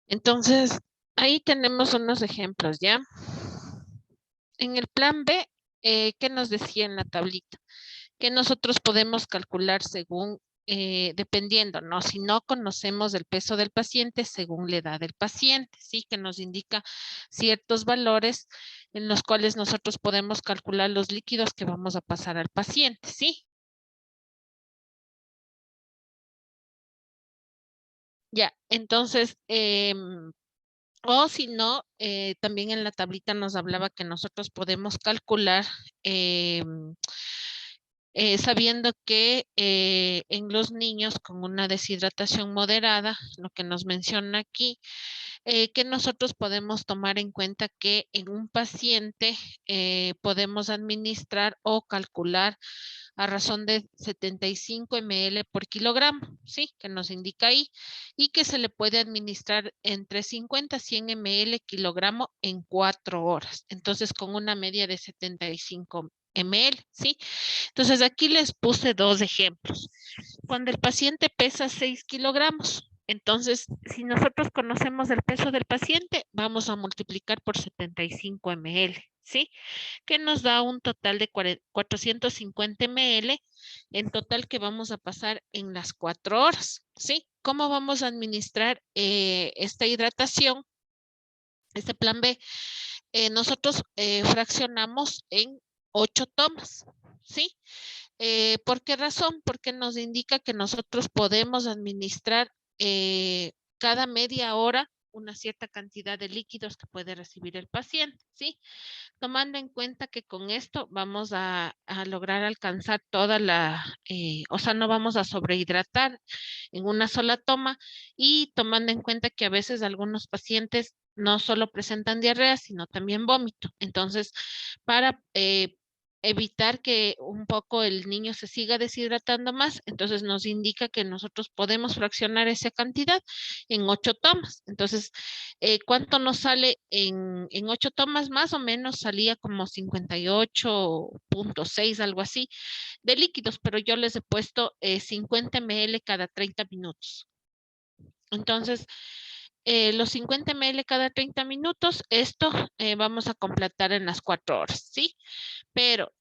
Entonces, ahí tenemos unos ejemplos, ¿ya? En el plan B, ¿qué nos decía en la tablita? Que nosotros podemos calcular según, dependiendo, ¿no? Si no conocemos el peso del paciente, según la edad del paciente, ¿sí? Que nos indica ciertos valores en los cuales nosotros podemos calcular los líquidos que vamos a pasar al paciente, ¿sí? Ya, entonces, o si no, también en la tablita nos hablaba que nosotros podemos calcular sabiendo que en los niños con una deshidratación moderada, lo que nos menciona aquí, que nosotros podemos tomar en cuenta que en un paciente podemos administrar o calcular a razón de 75 ml por kilogramo, ¿sí? Que nos indica ahí, y que se le puede administrar entre 50 a 100 ml kilogramo en 4 horas. Entonces, con una media de 75 ml, ¿sí? Entonces, aquí les puse dos ejemplos. Cuando el paciente pesa 6 kilogramos, entonces, si nosotros conocemos el peso del paciente, vamos a multiplicar por 75 ml, ¿sí? Que nos da un total de 450 ml en total que vamos a pasar en las 4 horas, ¿sí? ¿Cómo vamos a administrar esta hidratación? Este plan B, nosotros fraccionamos en 8 tomas, ¿sí? ¿Por qué razón? Porque nos indica que nosotros podemos administrar cada media hora una cierta cantidad de líquidos que puede recibir el paciente, ¿sí? Tomando en cuenta que con esto vamos a lograr alcanzar toda o sea, no vamos a sobrehidratar en una sola toma y tomando en cuenta que a veces algunos pacientes no solo presentan diarrea, sino también vómito. Entonces, para evitar que un poco el niño se siga deshidratando más, entonces nos indica que nosotros podemos fraccionar esa cantidad en 8 tomas. Entonces, ¿cuánto nos sale en 8 tomas? Más o menos salía como 58.6, algo así, de líquidos, pero yo les he puesto 50 ml cada 30 minutos. Entonces, los 50 ml cada 30 minutos, esto vamos a completar en las 4 horas, ¿sí? Pero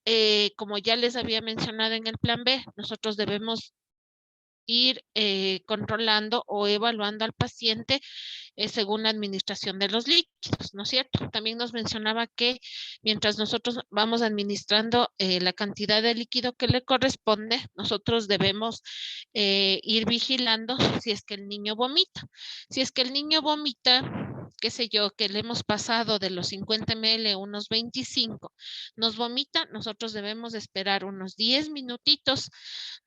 como ya les había mencionado en el plan B, nosotros debemos ir controlando o evaluando al paciente según la administración de los líquidos, ¿no es cierto? También nos mencionaba que mientras nosotros vamos administrando la cantidad de líquido que le corresponde, nosotros debemos ir vigilando si es que el niño vomita. Si es que el niño vomita, qué sé yo, que le hemos pasado de los 50 ml unos 25, nos vomita, nosotros debemos esperar unos 10 minutitos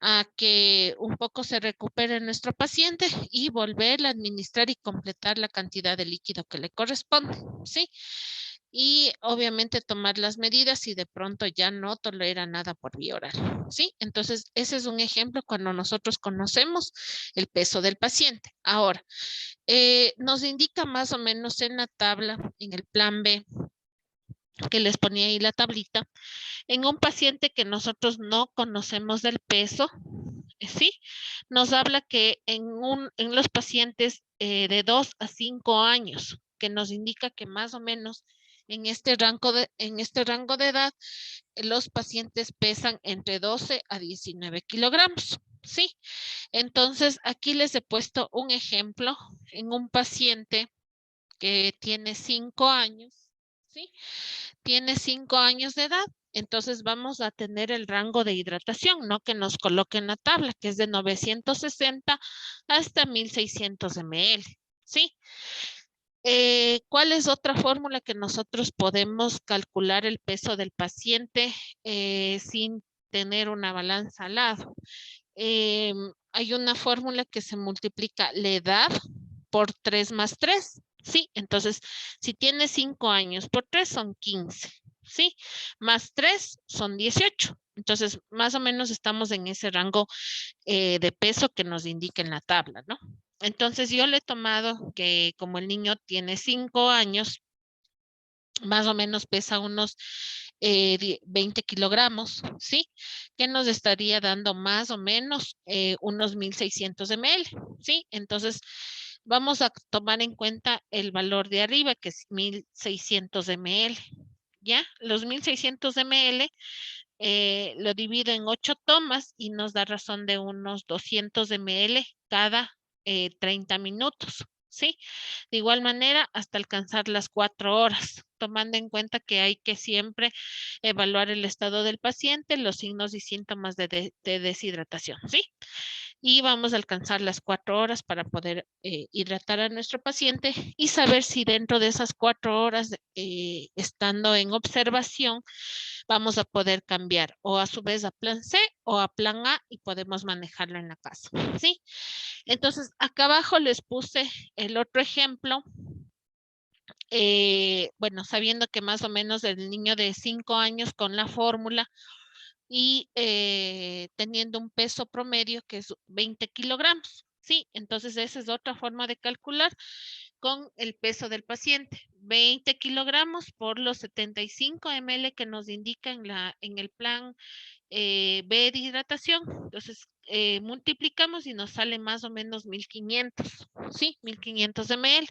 a que un poco se recupere nuestro paciente y volver a administrar y completar la cantidad de líquido que le corresponde, ¿sí? Y obviamente tomar las medidas si de pronto ya no tolera nada por vía oral, ¿sí? Entonces, ese es un ejemplo cuando nosotros conocemos el peso del paciente. Ahora, nos indica más o menos en la tabla, en el plan B, que les ponía ahí la tablita, en un paciente que nosotros no conocemos del peso, ¿sí? Nos habla que en los pacientes de 2 a 5 años, que nos indica que más o menos en este rango de edad, los pacientes pesan entre 12 a 19 kilogramos, ¿sí? Entonces, aquí les he puesto un ejemplo en un paciente que tiene 5 años, ¿sí? Tiene 5 años de edad, entonces vamos a tener el rango de hidratación, ¿no? Que nos coloque en la tabla, que es de 960 hasta 1600 ml, ¿sí? ¿Cuál es otra fórmula que nosotros podemos calcular el peso del paciente sin tener una balanza al lado? Hay una fórmula que se multiplica la edad por 3 más 3, ¿sí? Entonces, si tiene 5 años por 3 son 15, ¿sí? Más 3 son 18. Entonces, más o menos estamos en ese rango de peso que nos indica en la tabla, ¿no? Entonces, yo le he tomado que como el niño tiene 5 años, más o menos pesa unos 20 kilogramos, ¿sí? Que nos estaría dando más o menos unos 1600 ml, ¿sí? Entonces, Vamos a tomar en cuenta el valor de arriba, que es 1600 ml. ¿Ya? Los 1600 ml lo divido en 8 tomas y nos da razón de unos 200 ml cada 30 minutos. ¿Sí? De igual manera, hasta alcanzar las 4 horas, tomando en cuenta que hay que siempre evaluar el estado del paciente, los signos y síntomas de deshidratación. ¿Sí? Y vamos a alcanzar las 4 horas para poder hidratar a nuestro paciente y saber si dentro de esas 4 horas, estando en observación, vamos a poder cambiar o a su vez a plan C o a plan A y podemos manejarlo en la casa. ¿Sí? Entonces, acá abajo les puse el otro ejemplo. Bueno, sabiendo que más o menos el niño de 5 años con la fórmula y teniendo un peso promedio que es 20 kilogramos. Sí, entonces esa es otra forma de calcular con el peso del paciente. 20 kilogramos por los 75 ml que nos indica en el plan B de hidratación. Entonces, multiplicamos y nos sale más o menos 1500, ¿sí? 1500 ml.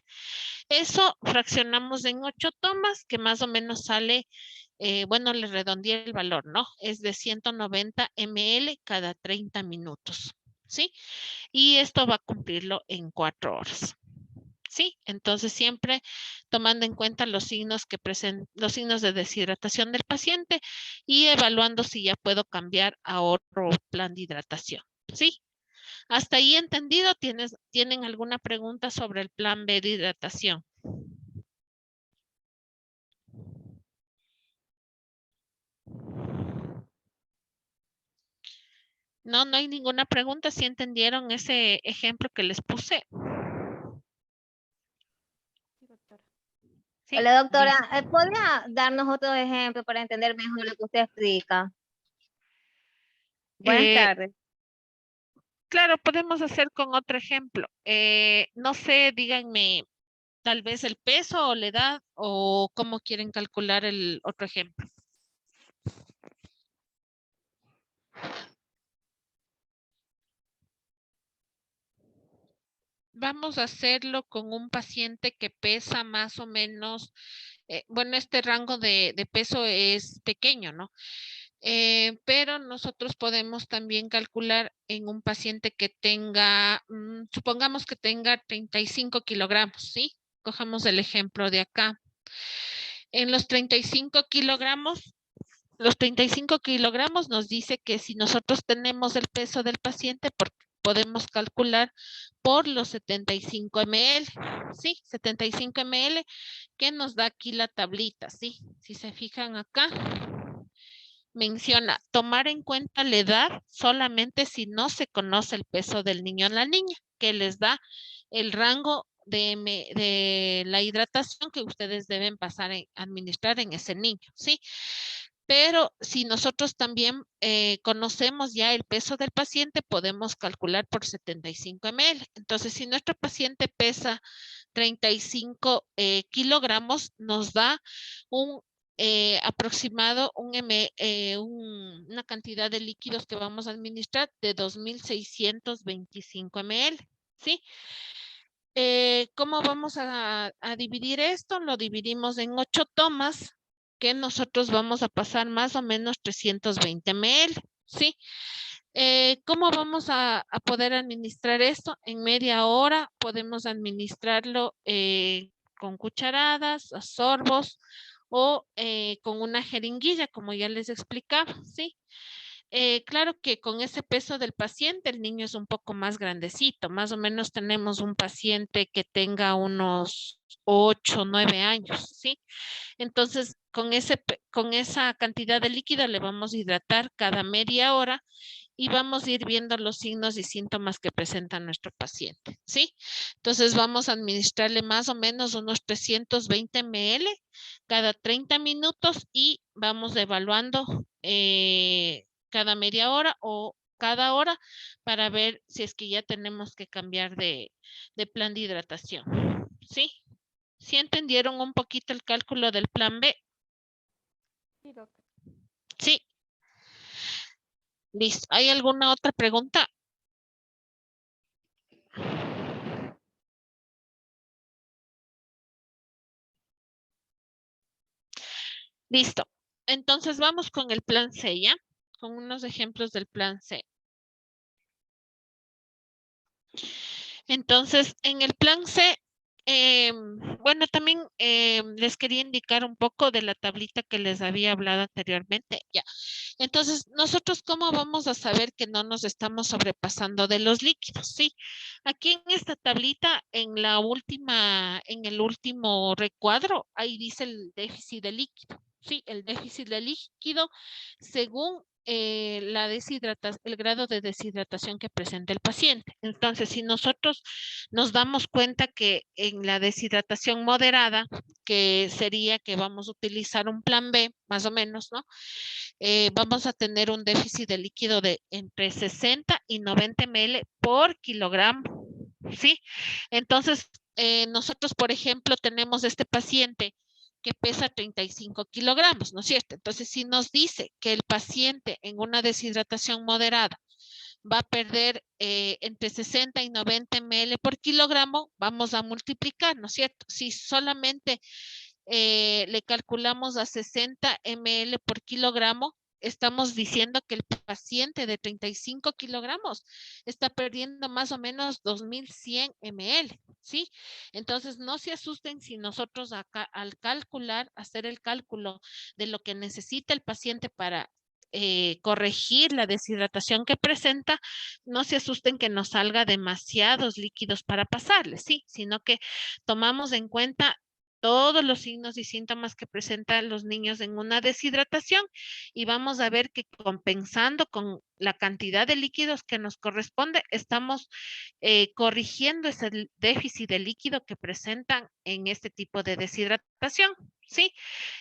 Eso fraccionamos en 8 tomas, que más o menos sale, bueno, le redondeé el valor, ¿no? Es de 190 ml cada 30 minutos, ¿sí? Y esto va a cumplirlo en 4 horas. Sí, entonces siempre tomando en cuenta los signos que los signos de deshidratación del paciente y evaluando si ya puedo cambiar a otro plan de hidratación. Sí, hasta ahí entendido. ¿Tienen alguna pregunta sobre el plan B de hidratación? No, no hay ninguna pregunta. ¿Sí entendieron ese ejemplo que les puse? Sí, Hola, doctora. listo. ¿Podría darnos otro ejemplo para entender mejor lo que usted explica? Buenas Eh, tardes. claro, podemos hacer con otro ejemplo. No sé, díganme tal vez el peso o la edad o cómo quieren calcular el otro ejemplo. Vamos a hacerlo con un paciente que pesa más o menos, bueno, este rango de peso es pequeño, ¿no? Pero nosotros podemos también calcular en un paciente que tenga, supongamos que tenga 35 kilogramos, ¿sí? Cojamos el ejemplo de acá. En los 35 kilogramos, los 35 kilogramos nos dice que si nosotros tenemos el peso del paciente, podemos calcular por los 75 ml, ¿sí? 75 ml, que nos da aquí la tablita, ¿sí? Si se fijan acá, menciona tomar en cuenta la edad solamente si no se conoce el peso del niño o la niña, que les da el rango de la hidratación que ustedes deben pasar a administrar en ese niño, ¿sí? Pero si nosotros también conocemos ya el peso del paciente, podemos calcular por 75 ml. Entonces, si nuestro paciente pesa 35 kilogramos, nos da un aproximado, una cantidad de líquidos que vamos a administrar de 2625 ml. ¿Sí? ¿Cómo vamos a dividir esto? Lo dividimos en 8 tomas que nosotros vamos a pasar más o menos 320 ml. ¿Sí? ¿Cómo vamos a poder administrar esto? En media hora podemos administrarlo con cucharadas, a sorbos o con una jeringuilla, como ya les explicaba, ¿sí? Claro que con ese peso del paciente, el niño es un poco más grandecito. Más o menos tenemos un paciente que tenga unos 8, 9 años, ¿sí? Entonces, con esa cantidad de líquido le vamos a hidratar cada media hora y vamos a ir viendo los signos y síntomas que presenta nuestro paciente, ¿sí? Entonces, vamos a administrarle más o menos unos 320 ml cada 30 minutos y vamos evaluando cada media hora o cada hora para ver si es que ya tenemos que cambiar de plan de hidratación, ¿sí? ¿Sí entendieron un poquito el cálculo del plan B? Sí, doctor. Sí, listo. ¿Hay alguna otra pregunta? Listo. Entonces vamos con el plan C, ¿ya? Con unos ejemplos del plan C. Entonces, en el plan C, bueno, también les quería indicar un poco de la tablita que les había hablado anteriormente. Ya. Entonces, nosotros, ¿cómo vamos a saber que no nos estamos sobrepasando de los líquidos? Sí, aquí en esta tablita, en el último recuadro, ahí dice el déficit de líquido. Sí, el déficit de líquido según el grado de deshidratación que presenta el paciente. Entonces, si nosotros nos damos cuenta que en la deshidratación moderada, que sería que vamos a utilizar un plan B, más o menos, ¿no? Vamos a tener un déficit de líquido de entre 60 y 90 ml por kilogramo, ¿sí? Entonces, nosotros, por ejemplo, tenemos este paciente que pesa 35 kilogramos, ¿no es cierto? Entonces, si nos dice que el paciente en una deshidratación moderada va a perder entre 60 y 90 ml por kilogramo, vamos a multiplicar, ¿no es cierto? Si solamente le calculamos a 60 ml por kilogramo, estamos diciendo que el paciente de 35 kilogramos está perdiendo más o menos 2100 ml, ¿sí? Entonces, no se asusten si nosotros acá al calcular, hacer el cálculo de lo que necesita el paciente para corregir la deshidratación que presenta, no se asusten que nos salga demasiados líquidos para pasarle, sí, sino que tomamos en cuenta todos los signos y síntomas que presentan los niños en una deshidratación y vamos a ver que compensando con la cantidad de líquidos que nos corresponde, estamos corrigiendo ese déficit de líquido que presentan en este tipo de deshidratación. Sí,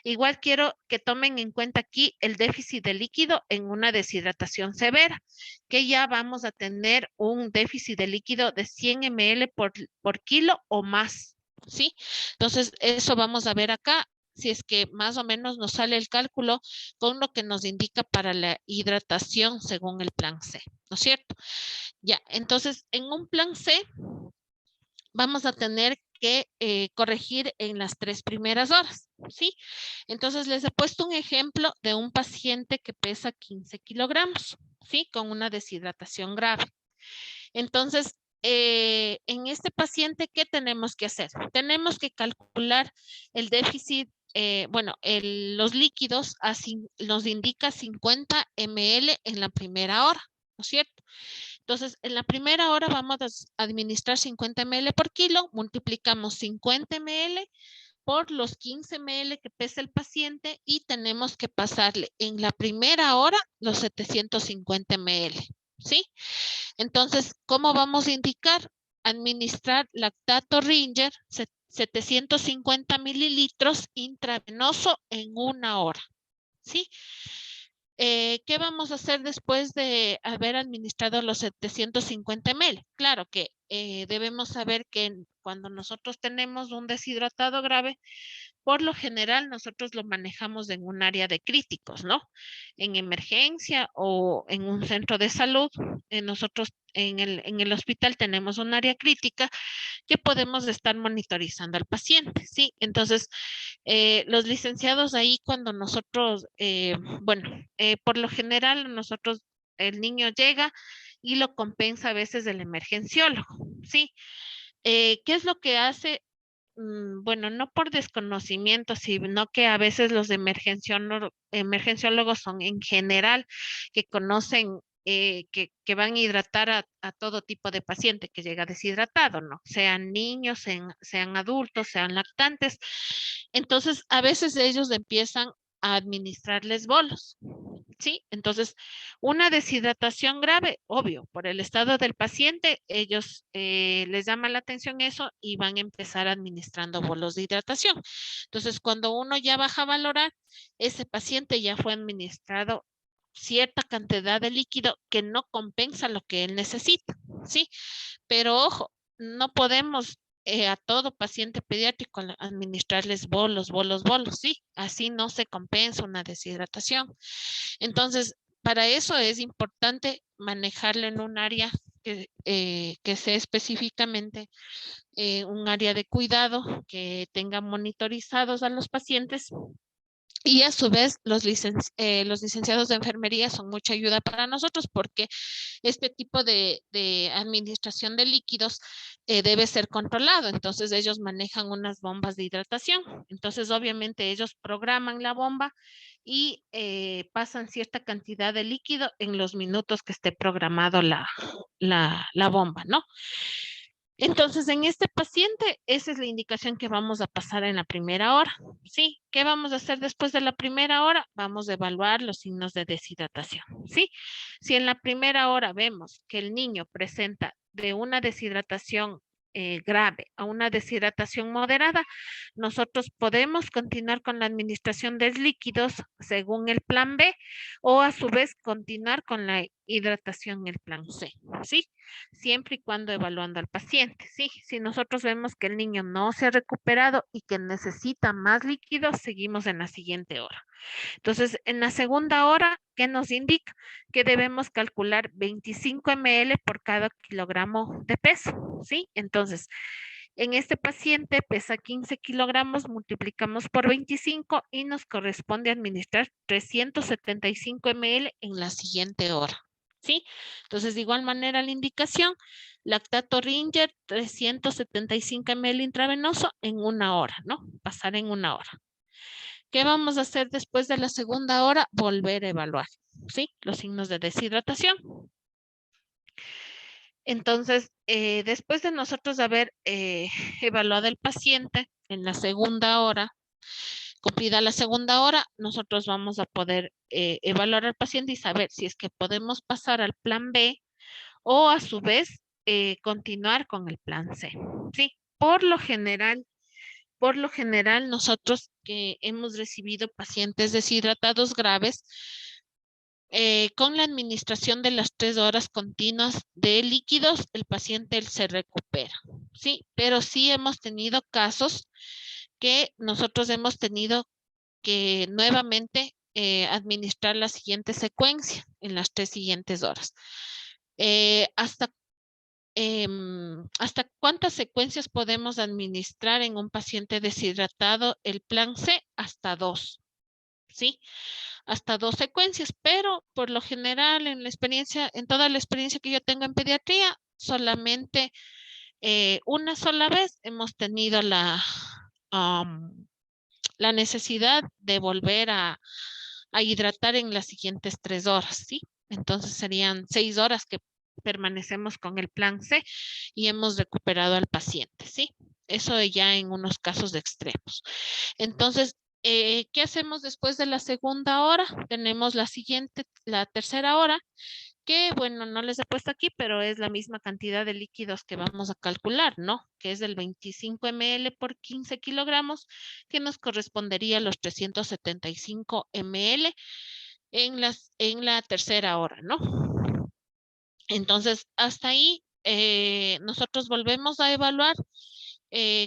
igual quiero que tomen en cuenta aquí el déficit de líquido en una deshidratación severa, que ya vamos a tener un déficit de líquido de 100 ml por kilo o más. ¿Sí? Entonces, eso vamos a ver acá, si es que más o menos nos sale el cálculo con lo que nos indica para la hidratación según el plan C, ¿no es cierto? Ya, entonces, en un plan C vamos a tener que corregir en las 3 primeras horas, ¿sí? Entonces, les he puesto un ejemplo de un paciente que pesa 15 kilogramos, ¿sí? Con una deshidratación grave. Entonces, en este paciente, ¿qué tenemos que hacer? Tenemos que calcular el déficit, bueno, los líquidos nos indica 50 ml en la primera hora, ¿no es cierto? Entonces, en la primera hora vamos a administrar 50 ml por kilo, multiplicamos 50 ml por los 15 ml que pesa el paciente y tenemos que pasarle en la primera hora los 750 ml, ¿sí? Entonces, ¿cómo vamos a indicar? Administrar lactato Ringer 750 mililitros intravenoso en 1 hora, ¿sí? ¿Qué vamos a hacer después de haber administrado los 750 ml? Claro que debemos saber que cuando nosotros tenemos un deshidratado grave, por lo general nosotros lo manejamos en un área de críticos, ¿no? En emergencia o en un centro de salud, nosotros en el hospital tenemos un área crítica que podemos estar monitorizando al paciente, ¿sí? Entonces, los licenciados ahí cuando nosotros, bueno, por lo general nosotros, el niño llega y lo compensa a veces el emergenciólogo, ¿sí? ¿Qué es lo que hace? Bueno, no por desconocimiento, sino que a veces los emergenciólogos son en general que conocen, que van a hidratar a todo tipo de paciente que llega deshidratado, ¿no? Sean niños, sean adultos, sean lactantes. Entonces, a veces ellos empiezan a administrarles bolos. ¿Sí? Entonces, una deshidratación grave, obvio, por el estado del paciente, ellos les llama la atención eso y van a empezar administrando bolos de hidratación. Entonces, cuando uno ya baja a valorar, ese paciente ya fue administrado cierta cantidad de líquido que no compensa lo que él necesita, ¿sí? Pero ojo, no podemos a todo paciente pediátrico administrarles bolos, sí, así no se compensa una deshidratación. Entonces, para eso es importante manejarlo en un área que sea específicamente un área de cuidado, que tenga monitorizados a los pacientes Y a su vez, los licenciados de enfermería son mucha ayuda para nosotros porque este tipo de administración de líquidos debe ser controlado. Entonces, ellos manejan unas bombas de hidratación. Entonces, obviamente, ellos programan la bomba y pasan cierta cantidad de líquido en los minutos que esté programado la bomba, ¿no? Entonces, en este paciente, esa es la indicación que vamos a pasar en la primera hora. ¿Sí? ¿Qué vamos a hacer después de la primera hora? Vamos a evaluar los signos de deshidratación. ¿Sí? Si en la primera hora vemos que el niño presenta de una deshidratación grave a una deshidratación moderada, nosotros podemos continuar con la administración de líquidos según el plan B o a su vez continuar con la hidratación en el plan C. ¿Sí? Siempre y cuando evaluando al paciente, ¿sí? Si nosotros vemos que el niño no se ha recuperado y que necesita más líquidos, seguimos en la siguiente hora. Entonces, en la segunda hora, ¿qué nos indica? Que debemos calcular 25 ml por cada kilogramo de peso, ¿sí? Entonces, en este paciente pesa 15 kilogramos, multiplicamos por 25 y nos corresponde administrar 375 ml en la siguiente hora. ¿Sí? Entonces, de igual manera, la indicación, lactato Ringer, 375 ml intravenoso en una hora, ¿no? Pasar en una hora. ¿Qué vamos a hacer después de la segunda hora? Volver a evaluar, ¿sí? Los signos de deshidratación. Entonces, después de nosotros haber evaluado el paciente en la segunda hora, cumplida la segunda hora, nosotros vamos a poder evaluar al paciente y saber si es que podemos pasar al plan B o a su vez continuar con el plan C. Sí, por lo general nosotros que hemos recibido pacientes deshidratados graves, con la administración de las 3 horas continuas de líquidos, el paciente se recupera, ¿sí? Pero sí hemos tenido casos que nosotros hemos tenido que nuevamente administrar la siguiente secuencia en las 3 siguientes horas. ¿Hasta cuántas secuencias podemos administrar en un paciente deshidratado? El plan C, hasta 2, ¿sí? Hasta 2 secuencias, pero por lo general en toda la experiencia que yo tengo en pediatría, solamente una sola vez hemos tenido la necesidad de volver a hidratar en las siguientes 3 horas, ¿sí? Entonces serían 6 horas que permanecemos con el plan C y hemos recuperado al paciente, ¿sí? Eso ya en unos casos extremos. Entonces, ¿qué hacemos después de la segunda hora? Tenemos la tercera hora, que bueno, no les he puesto aquí, pero es la misma cantidad de líquidos que vamos a calcular, ¿no? Que es del 25 ml por 15 kilogramos, que nos correspondería a los 375 ml en la tercera hora, ¿no? Entonces, hasta ahí nosotros volvemos a evaluar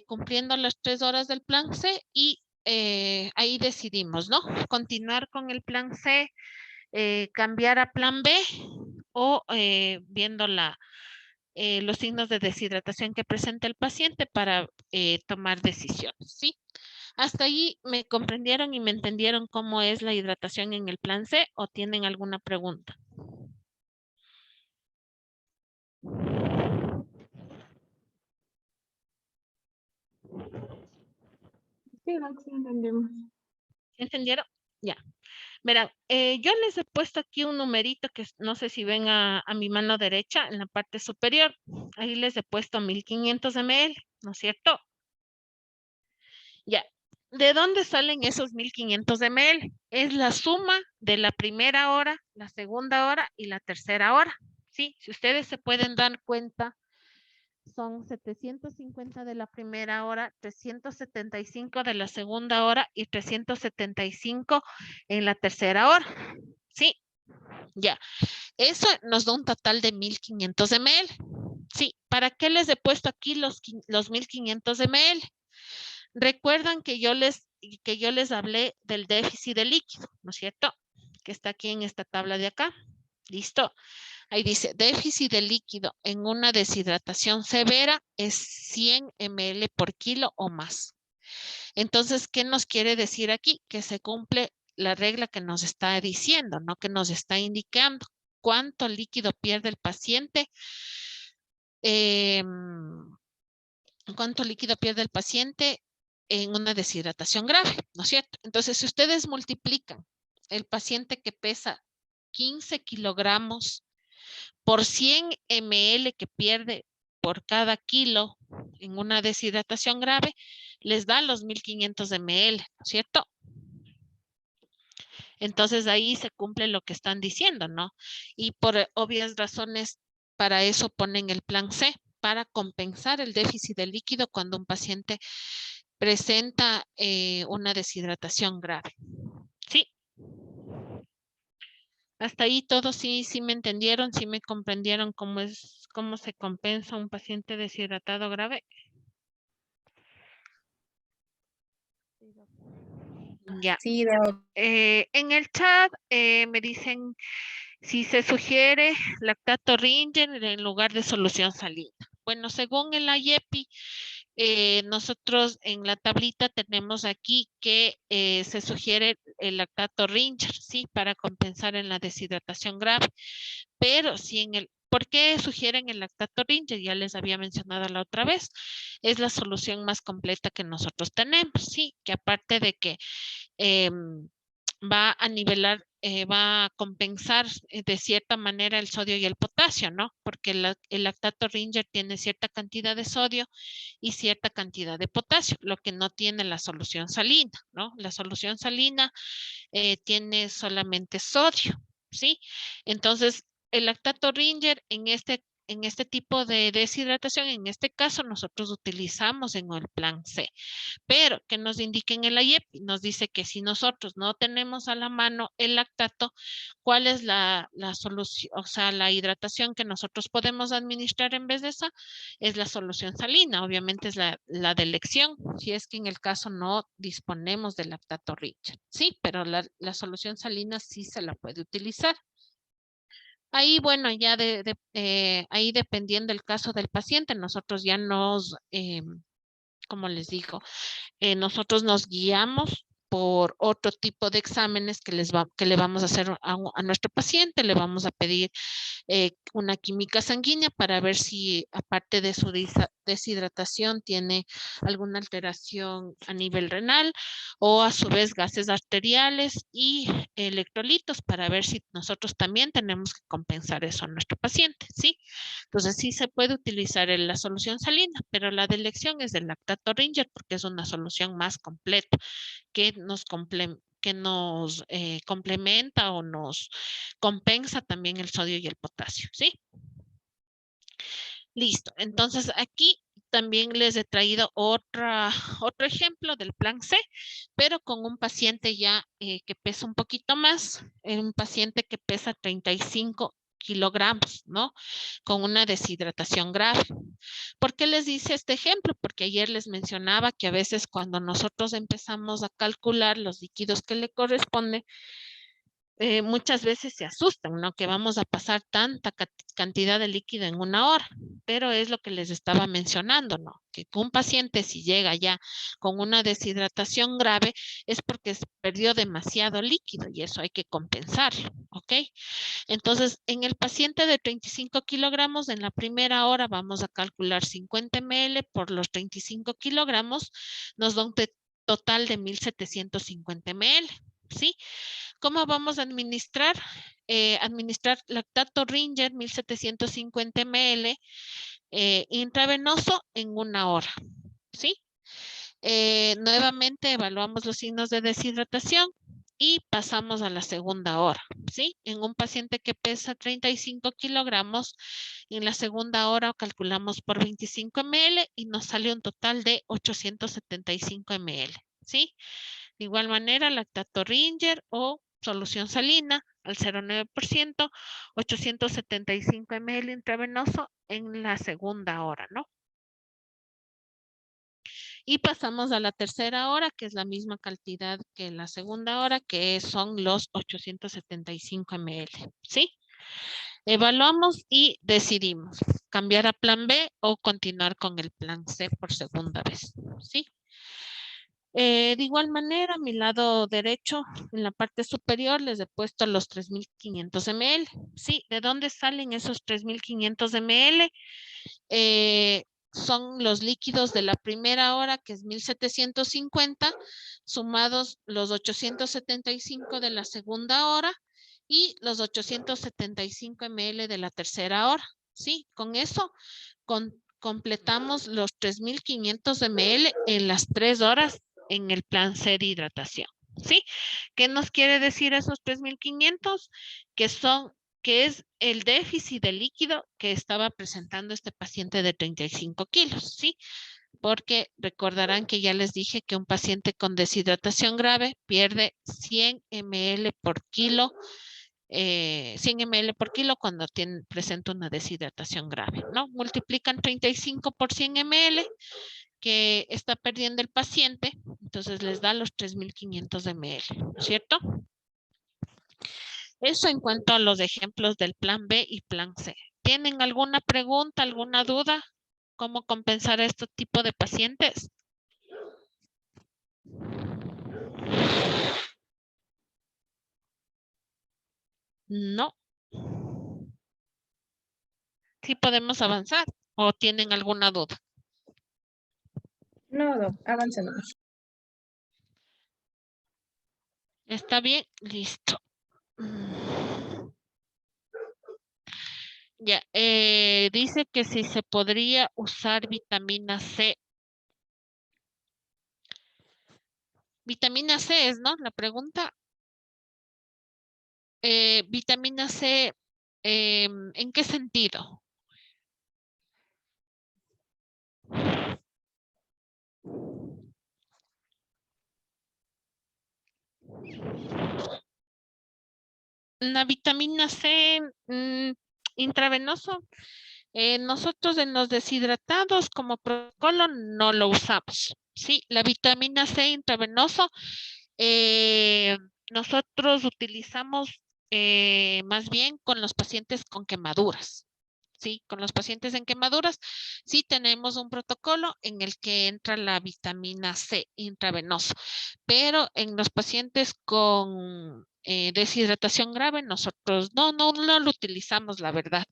cumpliendo las 3 horas del plan C y ahí decidimos, ¿no? Continuar con el plan C, cambiar a plan B o viendo los signos de deshidratación que presenta el paciente para tomar decisiones, ¿sí? Hasta ahí me comprendieron y me entendieron cómo es la hidratación en el plan C o tienen alguna pregunta. Sí, sí entendemos. ¿Entendieron? Ya. Verá, yo les he puesto aquí un numerito que no sé si ven a mi mano derecha en la parte superior. Ahí les he puesto 1500 ml, ¿no es cierto? Ya. ¿De dónde salen esos 1500 ml? Es la suma de la primera hora, la segunda hora y la tercera hora. Sí, si ustedes se pueden dar cuenta, son 750 de la primera hora, 375 de la segunda hora y 375 en la tercera hora. Sí, ya. Eso nos da un total de 1500 ml. Sí, ¿para qué les he puesto aquí los 1500 ml? Recuerdan que yo les hablé del déficit de líquido, ¿no es cierto? Que está aquí en esta tabla de acá. ¿Listo? Ahí dice, déficit de líquido en una deshidratación severa es 100 ml por kilo o más. Entonces, ¿qué nos quiere decir aquí? Que se cumple la regla que nos está diciendo, ¿no? Que nos está indicando cuánto líquido pierde el paciente, cuánto líquido pierde el paciente en una deshidratación grave, ¿no es cierto? Entonces, si ustedes multiplican el paciente que pesa 15 kilogramos por 100 ml que pierde por cada kilo en una deshidratación grave, les da los 1500 ml, ¿no es cierto? Entonces ahí se cumple lo que están diciendo, ¿no? Y por obvias razones, para eso ponen el plan C, para compensar el déficit de líquido cuando un paciente presenta una deshidratación grave. Sí. Hasta ahí todos sí me entendieron, sí me comprendieron cómo se compensa un paciente deshidratado grave. Ya. Sí, En el chat me dicen si se sugiere lactato Ringer en lugar de solución salina. Bueno, según el IEPI, nosotros en la tablita tenemos aquí que se sugiere el lactato Ringer, ¿sí? Para compensar en la deshidratación grave. Pero si en el, ¿por qué sugieren el lactato Ringer? Ya les había mencionado la otra vez. Es la solución más completa que nosotros tenemos, ¿sí? Que aparte de que va a nivelar, va a compensar de cierta manera el sodio y el potasio, ¿no? Porque el lactato Ringer tiene cierta cantidad de sodio y cierta cantidad de potasio, lo que no tiene la solución salina, ¿no? La solución salina tiene solamente sodio, ¿sí? Entonces, el lactato Ringer en este tipo de deshidratación, en este caso nosotros utilizamos en el plan C, pero que nos indiquen el IEPI, nos dice que si nosotros no tenemos a la mano el lactato, ¿cuál es la solución? O sea, la hidratación que nosotros podemos administrar en vez de esa es la solución salina, obviamente es la de elección, si es que en el caso no disponemos de lactato Ringer, sí, pero la solución salina sí se la puede utilizar. Ahí, bueno, ya ahí dependiendo del caso del paciente, nosotros ya como les digo, nosotros nos guiamos por otro tipo de exámenes que le vamos a hacer a nuestro paciente, le vamos a pedir una química sanguínea para ver si aparte de su deshidratación tiene alguna alteración a nivel renal o a su vez gases arteriales y electrolitos para ver si nosotros también tenemos que compensar eso a nuestro paciente, ¿sí? Entonces sí se puede utilizar la solución salina, pero la de elección es del lactato Ringer porque es una solución más completa que nos complementa o nos compensa también el sodio y el potasio, ¿sí? Listo. Entonces aquí también les he traído otro ejemplo del plan C, pero con un paciente ya que pesa un poquito más, un paciente que pesa 35 kilogramos, ¿no? Con una deshidratación grave. ¿Por qué les dice este ejemplo? Porque ayer les mencionaba que a veces cuando nosotros empezamos a calcular los líquidos que le corresponden, muchas veces se asustan, ¿no? Que vamos a pasar tanta cantidad de líquido en una hora, pero es lo que les estaba mencionando, ¿no? Que un paciente si llega ya con una deshidratación grave es porque perdió demasiado líquido y eso hay que compensarlo, ¿ok? Entonces, en el paciente de 35 kilogramos, en la primera hora vamos a calcular 50 ml por los 35 kilogramos, nos da un total de 1750 ml, ¿sí? ¿Cómo vamos a administrar? Administrar lactato Ringer 1750 ml intravenoso en una hora, ¿sí? Nuevamente evaluamos los signos de deshidratación y pasamos a la segunda hora, ¿sí? En un paciente que pesa 35 kilogramos, en la segunda hora calculamos por 25 ml y nos sale un total de 875 ml, ¿sí? De igual manera, lactato Ringer o solución salina al 0,9%, 875 ml intravenoso en la segunda hora, ¿no? Y pasamos a la tercera hora, que es la misma cantidad que la segunda hora, que son los 875 ml, ¿sí? Evaluamos y decidimos cambiar a plan B o continuar con el plan C por segunda vez, ¿sí? De igual manera, a mi lado derecho, en la parte superior, les he puesto los 3.500 ml. Sí, ¿de dónde salen esos 3.500 ml? Son los líquidos de la primera hora, que es 1.750, sumados los 875 de la segunda hora y los 875 ml de la tercera hora. Sí, con eso completamos los 3.500 ml en las 3 horas en el plan C de hidratación. ¿Sí? ¿Qué nos quiere decir esos 3.500? Que es el déficit de líquido que estaba presentando este paciente de 35 kilos, ¿sí? Porque recordarán que ya les dije que un paciente con deshidratación grave pierde 100 ml por kilo, 100 ml por kilo cuando presenta una deshidratación grave, ¿no? Multiplican 35 por 100 ml que está perdiendo el paciente, entonces les da los 3.500 ml, ¿no es cierto? Eso en cuanto a los ejemplos del plan B y plan C. ¿Tienen alguna pregunta, alguna duda? ¿Cómo compensar este tipo de pacientes? No. ¿Sí podemos avanzar o tienen alguna duda? No, Doc, avancemos. ¿Está bien? Listo. Ya, dice que si se podría usar vitamina C. Vitamina C es, ¿no? La pregunta. Vitamina C, ¿en qué sentido? La vitamina C intravenoso. Nosotros en los deshidratados como protocolo no lo usamos. Sí, la vitamina C intravenoso nosotros utilizamos más bien con los pacientes con quemaduras. Sí, con los pacientes en quemaduras, sí tenemos un protocolo en el que entra la vitamina C intravenoso, pero en los pacientes con deshidratación grave, nosotros no lo utilizamos, la verdad.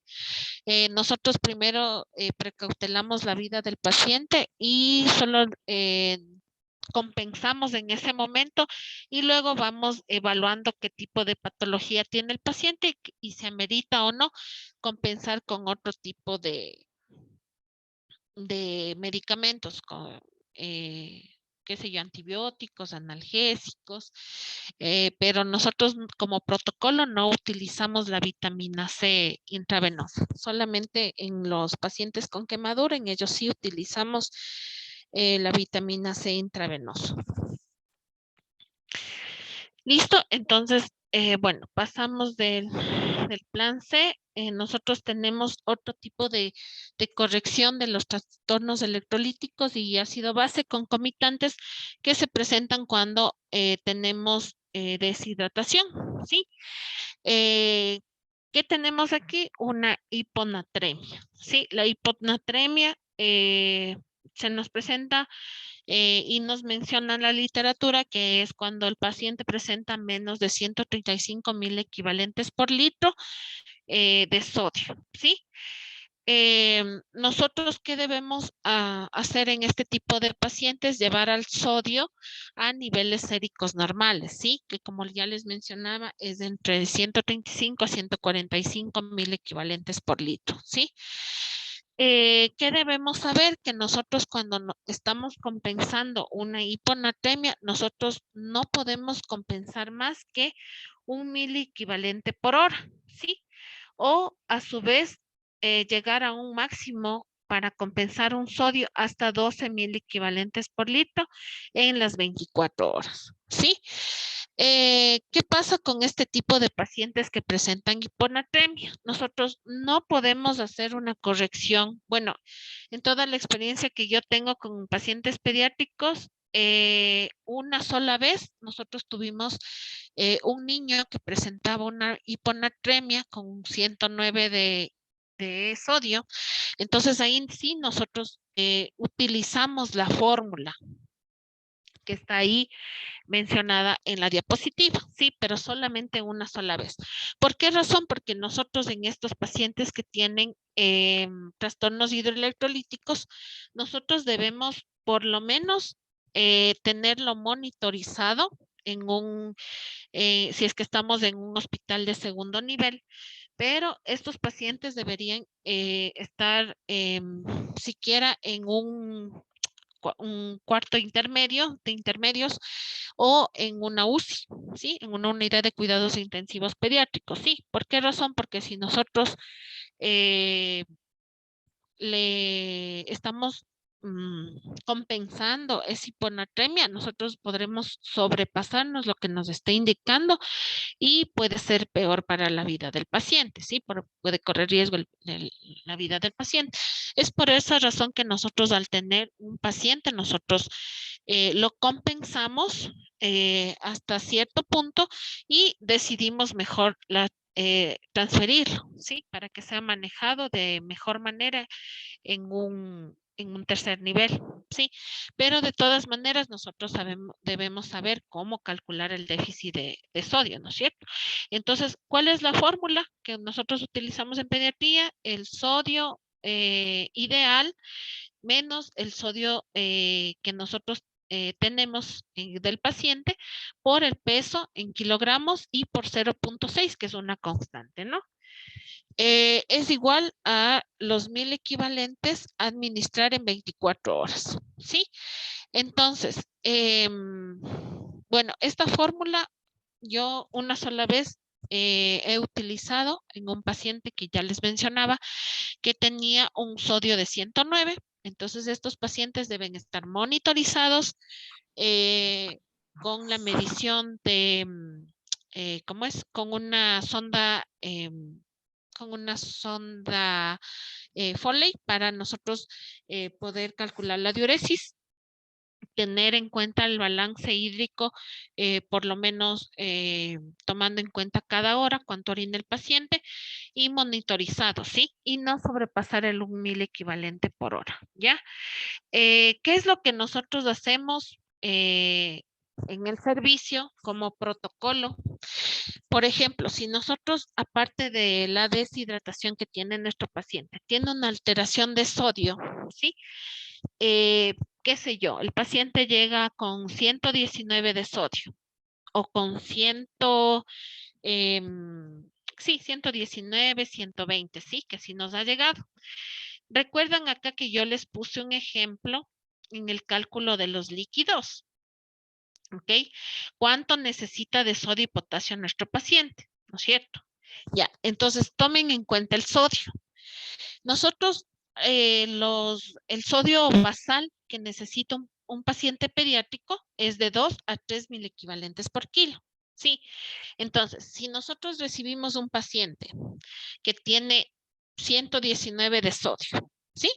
Nosotros primero precautelamos la vida del paciente y solo compensamos en ese momento y luego vamos evaluando qué tipo de patología tiene el paciente y se amerita o no compensar con otro tipo de medicamentos, con, qué sé yo, antibióticos, analgésicos, pero nosotros como protocolo no utilizamos la vitamina C intravenosa, solamente en los pacientes con quemadura, en ellos sí utilizamos la vitamina C intravenosa. Listo, entonces, bueno, pasamos del plan C. Nosotros tenemos otro tipo de corrección de los trastornos electrolíticos y ácido base concomitantes que se presentan cuando tenemos deshidratación, ¿sí? ¿Qué tenemos aquí? Una hiponatremia, ¿sí? La hiponatremia se nos presenta y nos menciona la literatura que es cuando el paciente presenta menos de 135.000 equivalentes por litro de sodio, ¿sí? Nosotros, ¿qué debemos hacer en este tipo de pacientes? Llevar al sodio a niveles séricos normales, ¿sí? Que como ya les mencionaba, es de entre 135 a 145.000 equivalentes por litro, ¿sí? ¿Qué debemos saber? Que nosotros cuando estamos compensando una hiponatremia, nosotros no podemos compensar más que 1.000 equivalente por hora, ¿sí? O a su vez llegar a un máximo para compensar un sodio hasta 12.000 equivalentes por litro en las 24 horas, ¿sí? ¿Qué pasa con este tipo de pacientes que presentan hiponatremia? Nosotros no podemos hacer una corrección. Bueno, en toda la experiencia que yo tengo con pacientes pediátricos, una sola vez nosotros tuvimos un niño que presentaba una hiponatremia con 109 de sodio. Entonces ahí sí nosotros utilizamos la fórmula que está ahí mencionada en la diapositiva, sí, pero solamente una sola vez. ¿Por qué razón? Porque nosotros en estos pacientes que tienen trastornos hidroelectrolíticos, nosotros debemos por lo menos tenerlo monitorizado en si es que estamos en un hospital de segundo nivel, pero estos pacientes deberían estar siquiera en un cuarto intermedio de intermedios o en una UCI, ¿sí? En una unidad de cuidados intensivos pediátricos, ¿sí? ¿Por qué razón? Porque si nosotros eh, le estamos compensando esa hiponatremia, nosotros podremos sobrepasarnos lo que nos esté indicando y puede ser peor para la vida del paciente, ¿sí? Puede correr riesgo la vida del paciente. Es por esa razón que nosotros al tener un paciente, nosotros lo compensamos hasta cierto punto y decidimos mejor transferirlo, ¿sí? Para que sea manejado de mejor manera en un tercer nivel, ¿sí? Pero de todas maneras nosotros debemos saber cómo calcular el déficit de sodio, ¿no es cierto? Entonces, ¿cuál es la fórmula que nosotros utilizamos en pediatría? El sodio ideal menos el sodio que nosotros tenemos del paciente por el peso en kilogramos y por 0.6, que es una constante, ¿no? Es igual a los 1000 equivalentes a administrar en 24 horas, ¿sí? Entonces, bueno, esta fórmula yo una sola vez he utilizado en un paciente que ya les mencionaba que tenía un sodio de 109. Entonces, estos pacientes deben estar monitorizados con la medición de, ¿cómo es? Con una sonda Foley para nosotros poder calcular la diuresis, tener en cuenta el balance hídrico, por lo menos tomando en cuenta cada hora cuánto orina el paciente y monitorizado, ¿sí? Y no sobrepasar el 1000 equivalente por hora, ¿ya? ¿Qué es lo que nosotros hacemos en el servicio como protocolo? Por ejemplo, si nosotros, aparte de la deshidratación que tiene nuestro paciente, tiene una alteración de sodio, ¿sí? Qué sé yo, el paciente llega con 119 de sodio o con sí, 119, 120, sí, que sí nos ha llegado. Recuerdan acá que yo les puse un ejemplo en el cálculo de los líquidos, ¿ok? ¿Cuánto necesita de sodio y potasio nuestro paciente? ¿No es cierto? Ya, entonces tomen en cuenta el sodio. Nosotros, el sodio basal que necesita un paciente pediátrico es de 2 a 3 mil equivalentes por kilo. Sí, entonces, si nosotros recibimos un paciente que tiene 119 de sodio, ¿sí?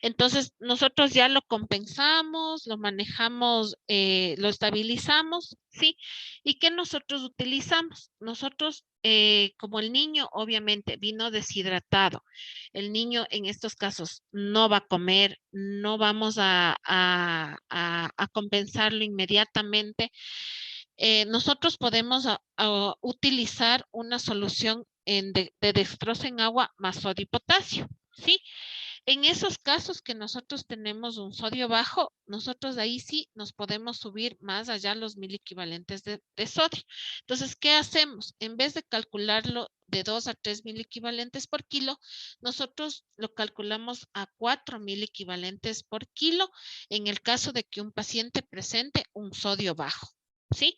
Entonces, nosotros ya lo compensamos, lo manejamos, lo estabilizamos, ¿sí? ¿Y qué nosotros utilizamos? Nosotros, como el niño obviamente vino deshidratado, el niño en estos casos no va a comer, no vamos a compensarlo inmediatamente. Nosotros podemos utilizar una solución de dextrosa en agua más sodio y potasio, ¿sí? En esos casos que nosotros tenemos un sodio bajo, nosotros ahí sí nos podemos subir más allá los 1000 equivalentes de sodio. Entonces, ¿qué hacemos? En vez de calcularlo de 2 a 3 mil equivalentes por kilo, nosotros lo calculamos a 4000 equivalentes por kilo en el caso de que un paciente presente un sodio bajo, ¿sí?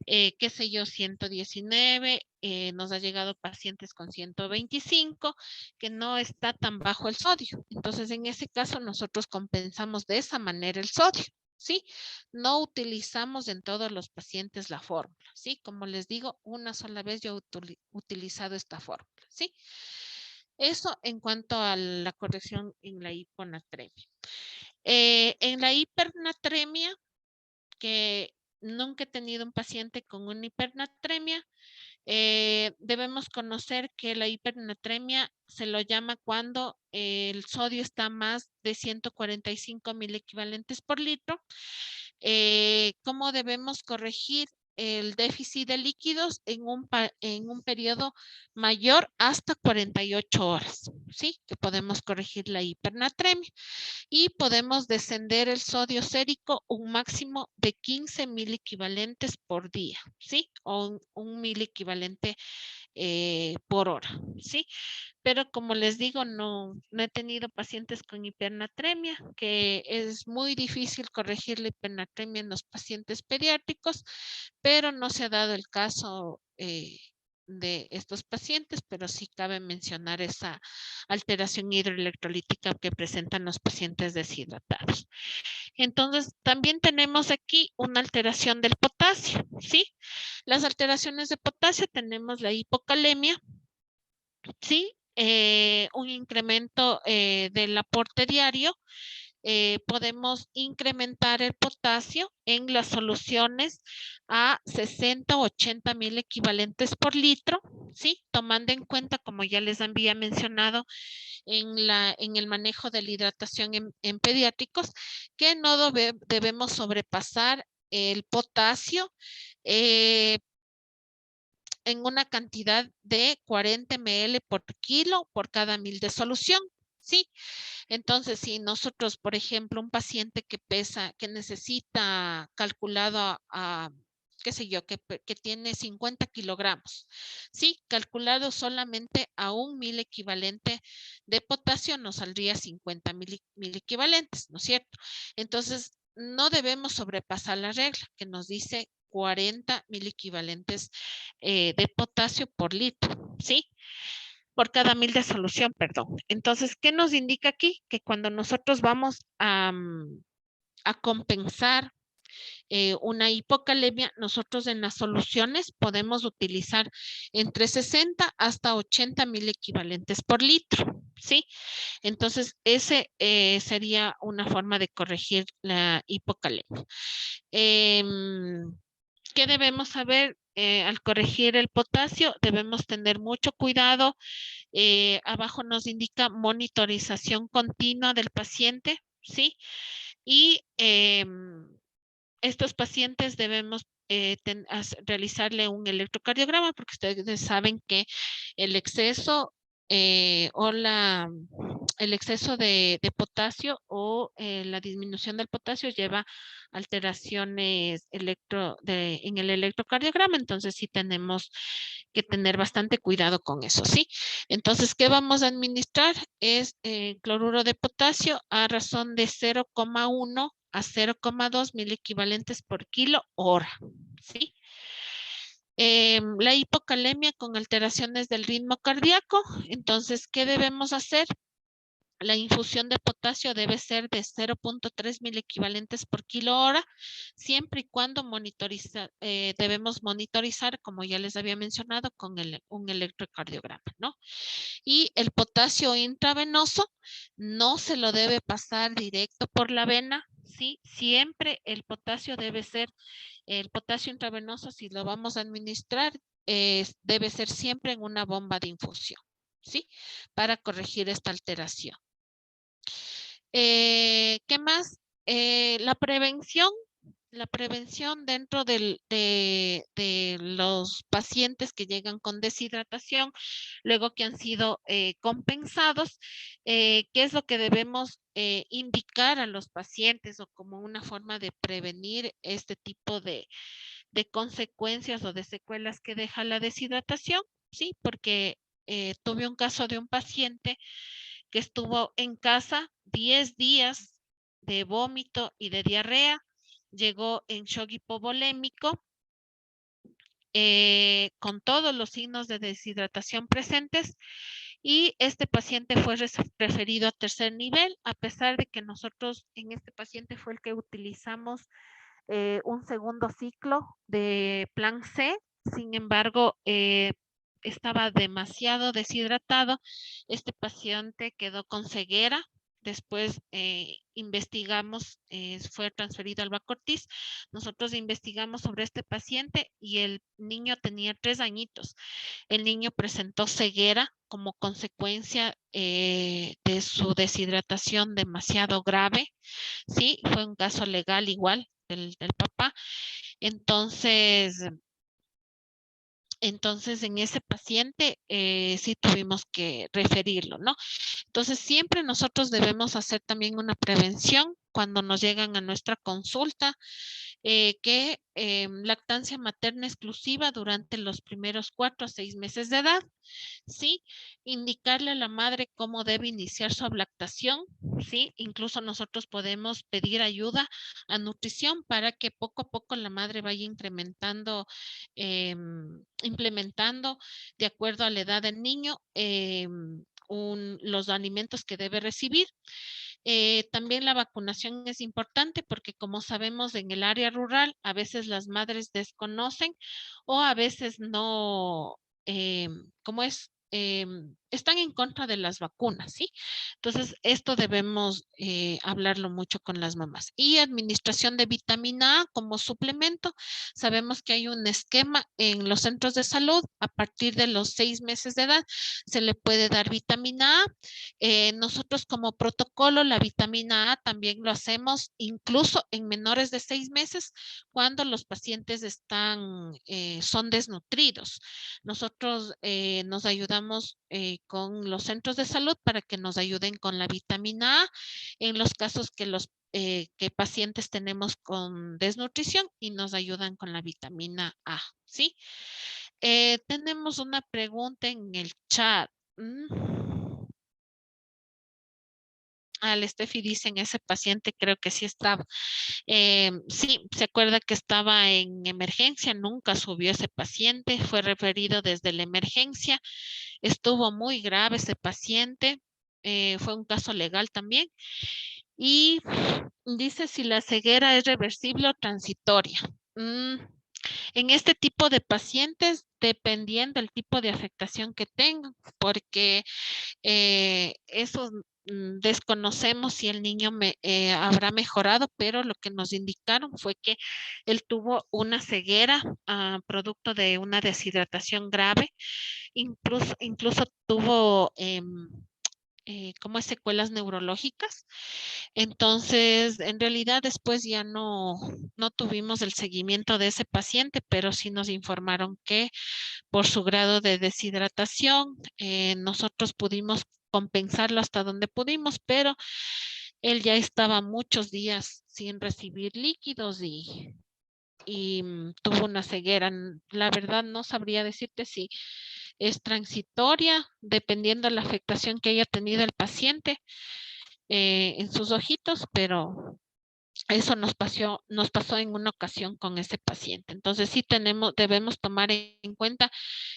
Qué sé yo, 119, nos ha llegado pacientes con 125, que no está tan bajo el sodio. Entonces, en ese caso, nosotros compensamos de esa manera el sodio, ¿sí? No utilizamos en todos los pacientes la fórmula, ¿sí? Como les digo, una sola vez yo he utilizado esta fórmula, ¿sí? Eso en cuanto a la corrección en la hiponatremia. En la hipernatremia, que nunca he tenido un paciente con una hipernatremia, debemos conocer que la hipernatremia se lo llama cuando el sodio está más de 145 mil equivalentes por litro. ¿Cómo debemos corregir el déficit de líquidos en un periodo mayor hasta 48 horas? ¿Sí? Que podemos corregir la hipernatremia y podemos descender el sodio sérico un máximo de 15 mil equivalentes por día, ¿sí? O un mil equivalente por hora, ¿sí? Pero como les digo, no he tenido pacientes con hipernatremia, que es muy difícil corregir la hipernatremia en los pacientes pediátricos, pero no se ha dado el caso de estos pacientes, pero sí cabe mencionar esa alteración hidroelectrolítica que presentan los pacientes deshidratados. Entonces, también tenemos aquí una alteración del potasio, ¿sí? Las alteraciones de potasio tenemos la hipocalemia, ¿sí? Un incremento del aporte diario. Podemos incrementar el potasio en las soluciones a 60 o 80 mil equivalentes por litro, ¿sí? Tomando en cuenta, como ya les había mencionado, en el manejo de la hidratación en pediátricos, que no debemos sobrepasar el potasio en una cantidad de 40 ml por kilo por cada mil de solución. Sí, entonces si nosotros, por ejemplo, un paciente que pesa, que necesita calculado qué sé yo, que tiene 50 kilogramos, sí, calculado solamente a un mil equivalente de potasio nos saldría 50 mil equivalentes, ¿no es cierto? Entonces, no debemos sobrepasar la regla que nos dice 40 mil equivalentes de potasio por litro, ¿sí? Por cada mil de solución, perdón. Entonces, ¿qué nos indica aquí? Que cuando nosotros vamos a compensar una hipocalemia, nosotros en las soluciones podemos utilizar entre 60 hasta 80 mil equivalentes por litro, ¿sí? Entonces, ese sería una forma de corregir la hipocalemia. ¿Qué debemos saber al corregir el potasio? Debemos tener mucho cuidado. Abajo nos indica monitorización continua del paciente, ¿sí? Y estos pacientes debemos realizarle un electrocardiograma porque ustedes saben que el exceso el exceso de potasio o la disminución del potasio lleva alteraciones en el electrocardiograma, entonces sí tenemos que tener bastante cuidado con eso, ¿sí? Entonces, ¿qué vamos a administrar? Es cloruro de potasio a razón de 0,1 a 0,2 mil equivalentes por kilo hora, ¿sí? La hipocalemia con alteraciones del ritmo cardíaco. Entonces, ¿qué debemos hacer? La infusión de potasio debe ser de 0,3 mil equivalentes por kilo hora, siempre y cuando debemos monitorizar, como ya les había mencionado, con un electrocardiograma, ¿no? Y el potasio intravenoso no se lo debe pasar directo por la vena, ¿sí? Siempre el potasio debe ser, el potasio intravenoso, si lo vamos a administrar, debe ser siempre en una bomba de infusión, ¿sí? Para corregir esta alteración. ¿Qué más? La prevención dentro de los pacientes que llegan con deshidratación, luego que han sido compensados, ¿qué es lo que debemos indicar a los pacientes o como una forma de prevenir este tipo de consecuencias o de secuelas que deja la deshidratación? Sí, porque tuve un caso de un paciente que estuvo en casa 10 días de vómito y de diarrea, llegó en shock hipovolémico, con todos los signos de deshidratación presentes, y este paciente fue referido a tercer nivel, a pesar de que nosotros en este paciente fue el que utilizamos un segundo ciclo de plan C. Sin embargo, estaba demasiado deshidratado. Este paciente quedó con ceguera Después investigamos, fue transferido al Bacortiz. Nosotros investigamos sobre este paciente y el niño tenía 3 añitos. El niño presentó ceguera como consecuencia de su deshidratación demasiado grave. Sí, fue un caso legal igual del papá. Entonces, en ese paciente sí tuvimos que referirlo, ¿no? Entonces, siempre nosotros debemos hacer también una prevención cuando nos llegan a nuestra consulta, que lactancia materna exclusiva durante los primeros 4 a 6 meses de edad. ¿Sí? Indicarle a la madre cómo debe iniciar su lactación, ¿sí? Incluso nosotros podemos pedir ayuda a nutrición para que poco a poco la madre vaya incrementando, implementando de acuerdo a la edad del niño los alimentos que debe recibir. También la vacunación es importante porque como sabemos en el área rural a veces las madres desconocen o a veces no, ¿cómo es? Están en contra de las vacunas, ¿sí? Entonces, esto debemos hablarlo mucho con las mamás. Y administración de vitamina A como suplemento. Sabemos que hay un esquema en los centros de salud. A partir de los 6 meses de edad se le puede dar vitamina A. Nosotros como protocolo, la vitamina A también lo hacemos incluso en menores de 6 meses cuando los pacientes son desnutridos. Nosotros nos ayudamos con los centros de salud para que nos ayuden con la vitamina A en los casos que pacientes tenemos con desnutrición y nos ayudan con la vitamina A, ¿sí? Tenemos una pregunta en el chat. Al Steffi dicen ese paciente creo que sí estaba. Sí, se acuerda que estaba en emergencia, nunca subió ese paciente, fue referido desde la emergencia, estuvo muy grave ese paciente, fue un caso legal también. Y dice si la ceguera es reversible o transitoria. En este tipo de pacientes, dependiendo del tipo de afectación que tengan, porque eso desconocemos si el niño habrá mejorado, pero lo que nos indicaron fue que él tuvo una ceguera producto de una deshidratación grave, incluso tuvo como secuelas neurológicas. Entonces, en realidad después ya no tuvimos el seguimiento de ese paciente, pero sí nos informaron que por su grado de deshidratación, nosotros pudimos compensarlo hasta donde pudimos, pero él ya estaba muchos días sin recibir líquidos y tuvo una ceguera. La verdad no sabría decirte si es transitoria, dependiendo de la afectación que haya tenido el paciente en sus ojitos, pero eso nos pasó en una ocasión con ese paciente. Entonces sí debemos tomar en cuenta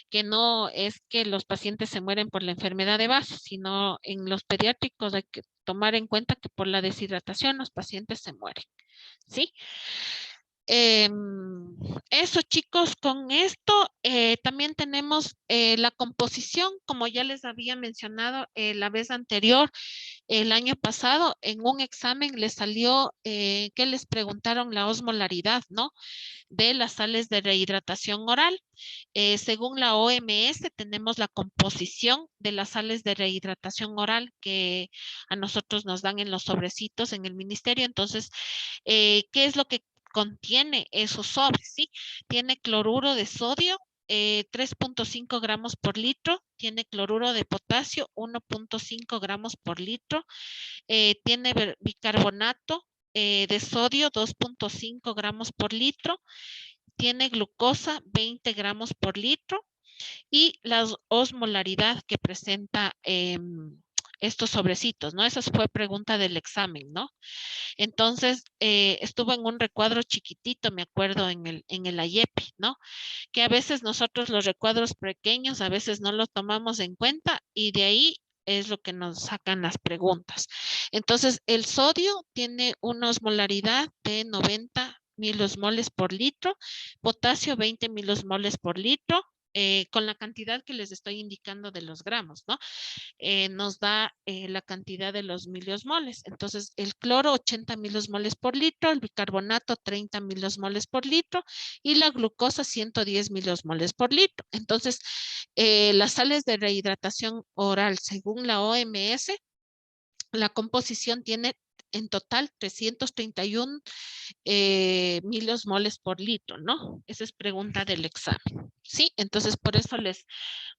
que no es que los pacientes se mueren por la enfermedad de base, sino en los pediátricos hay que tomar en cuenta que por la deshidratación los pacientes se mueren, ¿sí? Eso chicos, con esto también tenemos la composición, como ya les había mencionado la vez anterior, el año pasado en un examen les salió que les preguntaron la osmolaridad, ¿no? De las sales de rehidratación oral. Según la OMS, tenemos la composición de las sales de rehidratación oral que a nosotros nos dan en los sobrecitos en el ministerio. Entonces, ¿qué es lo que contiene esos sobres? ¿Sí? Tiene cloruro de sodio, 3.5 gramos por litro, tiene cloruro de potasio, 1.5 gramos por litro, tiene bicarbonato de sodio, 2.5 gramos por litro, tiene glucosa, 20 gramos por litro, y la osmolaridad que presenta estos sobrecitos, ¿no? Esa fue pregunta del examen, ¿no? Entonces, estuvo en un recuadro chiquitito, me acuerdo, en el IEPI, ¿no? Que a veces nosotros los recuadros pequeños, a veces no los tomamos en cuenta y de ahí es lo que nos sacan las preguntas. Entonces, el sodio tiene una osmolaridad de 90 milosmoles por litro, potasio 20 milosmoles por litro, con la cantidad que les estoy indicando de los gramos, ¿no? Nos da la cantidad de los miliosmoles. Entonces, el cloro 80 miliosmoles por litro, el bicarbonato 30 miliosmoles por litro y la glucosa 110 miliosmoles por litro. Entonces, las sales de rehidratación oral, según la OMS, la composición tiene en total 331 miliosmoles por litro, ¿no? Esa es pregunta del examen, ¿sí? Entonces, por eso les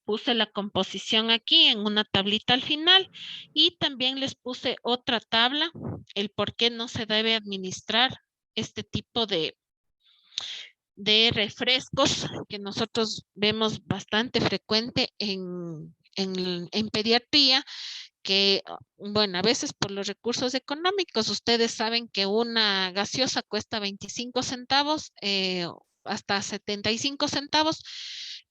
puse la composición aquí en una tablita al final y también les puse otra tabla, el por qué no se debe administrar este tipo de refrescos que nosotros vemos bastante frecuente en pediatría, que, bueno, a veces por los recursos económicos, ustedes saben que una gaseosa cuesta 25 centavos, hasta 75 centavos,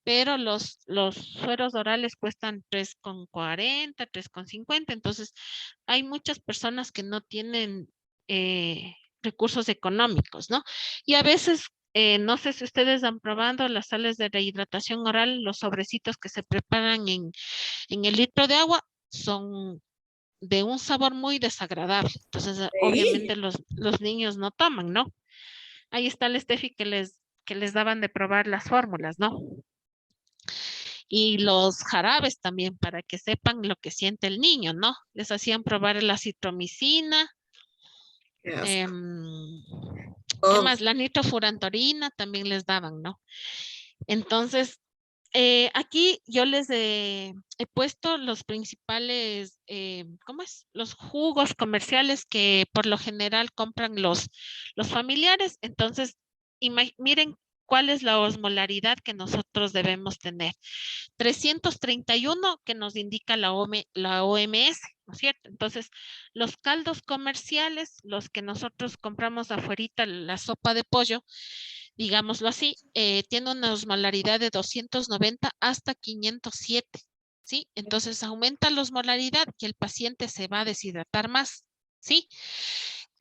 pero los sueros orales cuestan 3,40, 3,50. Entonces, hay muchas personas que no tienen recursos económicos, ¿no? Y a veces, no sé si ustedes han probado las sales de rehidratación oral, los sobrecitos que se preparan en el litro de agua, son de un sabor muy desagradable. Entonces, Sí. obviamente los niños no toman, ¿no? Ahí está el Steffi que les daban de probar las fórmulas, ¿no? Y los jarabes también, para que sepan lo que siente el niño, ¿no? Les hacían probar la citromicina, Qué asco. ¿qué Oh, más? La nitrofurantoína también les daban, ¿no? Entonces, aquí yo les he puesto los principales, ¿cómo es? Los jugos comerciales que por lo general compran los familiares. Entonces, miren cuál es la osmolaridad que nosotros debemos tener. 331 que nos indica la OMS, ¿no es cierto? Entonces, los caldos comerciales, los que nosotros compramos afuerita, la sopa de pollo, digámoslo así, tiene una osmolaridad de 290 hasta 507, ¿sí? Entonces aumenta la osmolaridad y el paciente se va a deshidratar más, ¿sí?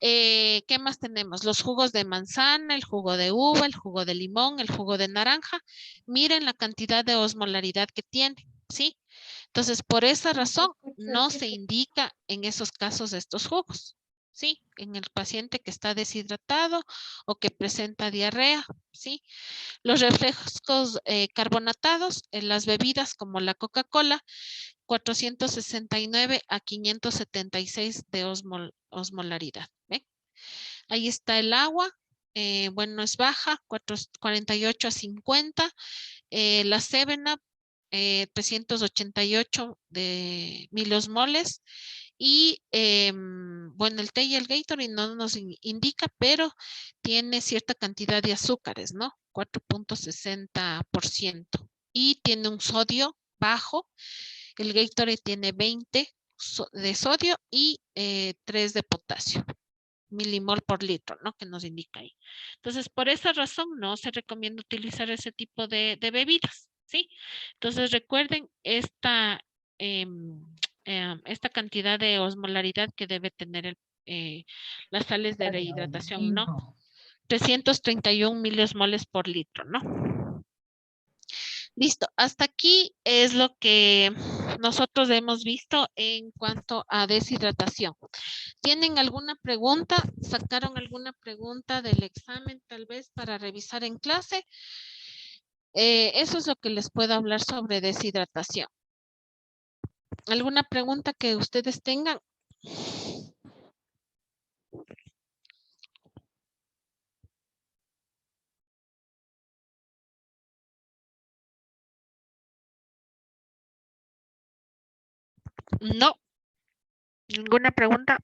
¿Qué más tenemos? Los jugos de manzana, el jugo de uva, el jugo de limón, el jugo de naranja. Miren la cantidad de osmolaridad que tiene, ¿sí? Entonces, por esa razón, no se indica en esos casos estos jugos, ¿sí? En el paciente que está deshidratado o que presenta diarrea, ¿sí? Los refrescos carbonatados en las bebidas como la Coca-Cola, 469 a 576 de osmolaridad, ¿ven? Ahí está el agua, bueno, es baja, 48 a 50, la Sevena, 388 de miliosmoles. Y bueno, el té y el Gatorade no nos indica, pero tiene cierta cantidad de azúcares, ¿no? 4,60%. Y tiene un sodio bajo. El Gatorade tiene 20 de sodio y 3 de potasio milimol por litro, ¿no? Que nos indica ahí. Entonces, por esa razón, no se recomienda utilizar ese tipo de bebidas, ¿sí? Entonces, recuerden esta cantidad de osmolaridad que debe tener las sales de rehidratación, ¿no? 331 miliosmoles por litro, ¿no? Listo, hasta aquí es lo que nosotros hemos visto en cuanto a deshidratación. ¿Tienen alguna pregunta? ¿Sacaron alguna pregunta del examen tal vez para revisar en clase? Eso es lo que les puedo hablar sobre deshidratación. ¿Alguna pregunta que ustedes tengan? No, ninguna pregunta.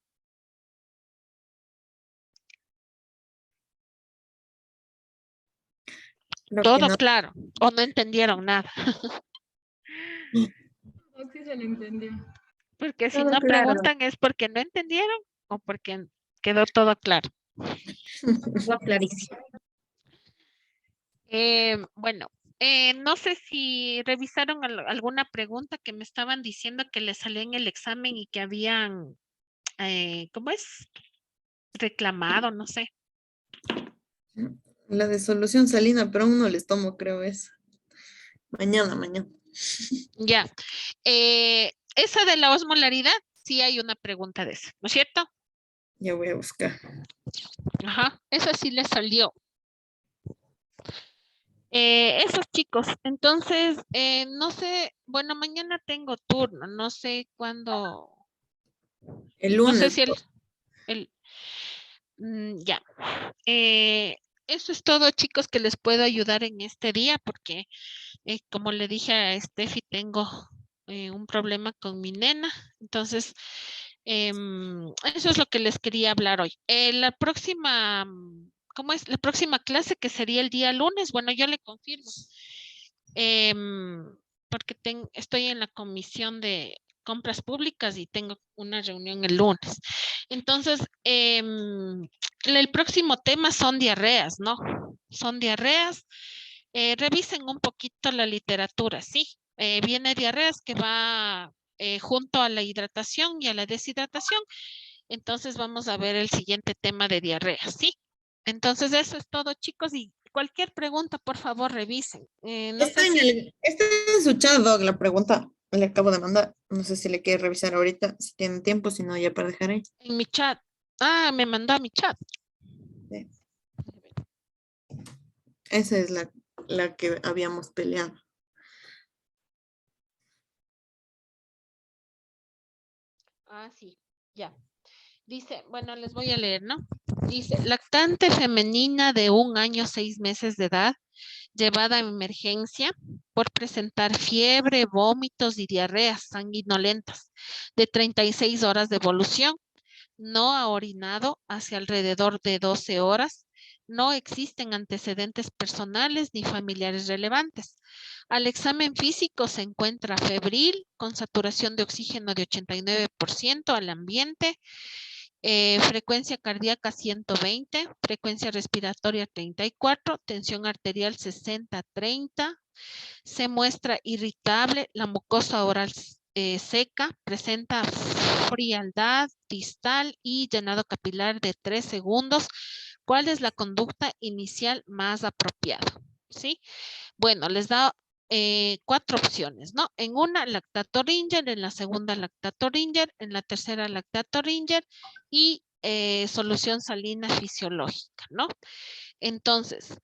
creo que Todo no. claro. O no entendieron nada. Sí se lo entendió. Porque si Todo no claro. preguntan es porque no entendieron o porque quedó todo claro. Todo clarísimo. Bueno, no sé si revisaron alguna pregunta que me estaban diciendo que les salió en el examen y que habían, ¿cómo es? Reclamado, no sé. La de solución salina, pero aún no les tomo, creo es. Mañana. Ya. Esa de la osmolaridad, sí hay una pregunta de esa, ¿no es cierto? Ya voy a buscar. Ajá, esa sí le salió. Esos chicos, entonces, no sé, bueno, mañana tengo turno, no sé cuándo, El no sé lunes. si el ya. Eso es todo, chicos, que les puedo ayudar en este día, porque como le dije a Steffi, tengo un problema con mi nena, entonces, eso es lo que les quería hablar hoy. La próxima, ¿cómo es? La próxima clase, que sería el día lunes, bueno, yo le confirmo. Porque estoy en la comisión de compras públicas y tengo una reunión el lunes. Entonces, el próximo tema son diarreas, ¿no? Son diarreas. Revisen un poquito la literatura, sí. Viene diarreas que va junto a la hidratación y a la deshidratación. Entonces vamos a ver el siguiente tema de diarreas, ¿sí? Entonces eso es todo, chicos, y cualquier pregunta, por favor, revisen. No sé si Está en su chat, Doc, la pregunta. Le acabo de mandar. No sé si le quiere revisar ahorita, si tiene tiempo, si no, ya para dejar ahí. en mi chat. Ah, me mandó a mi chat. Sí. Esa es la que habíamos peleado. Ah, sí, ya. Dice, bueno, les voy a leer, ¿no? Dice, lactante femenina de 1 año 6 meses de edad, llevada a emergencia por presentar fiebre, vómitos y diarreas sanguinolentas de 36 horas de evolución. No ha orinado hace alrededor de 12 horas. No existen antecedentes personales ni familiares relevantes. Al examen físico se encuentra febril, con saturación de oxígeno de 89% al ambiente, frecuencia cardíaca 120, frecuencia respiratoria 34, tensión arterial 60-30, se muestra irritable, la mucosa oral seca, presenta frialdad distal y llenado capilar de 3 segundos. ¿Cuál es la conducta inicial más apropiada? ¿Sí? Bueno, les da 4 opciones, ¿no? En una, lactato-ringer, en la segunda, lactato-ringer, en la tercera, lactato-ringer y solución salina fisiológica, ¿no? Entonces,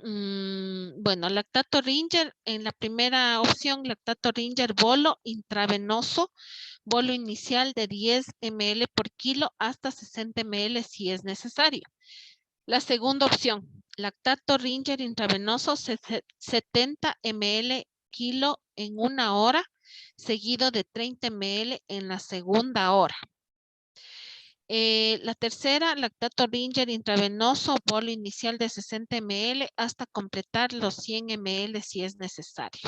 bueno, lactato Ringer, en la primera opción, lactato Ringer bolo intravenoso, bolo inicial de 10 ml por kilo hasta 60 ml si es necesario. La segunda opción, lactato Ringer intravenoso 70 ml kilo en 1 hora, seguido de 30 ml en la segunda hora. La tercera, lactato Ringer intravenoso, bolo inicial de 60 ml hasta completar los 100 ml si es necesario.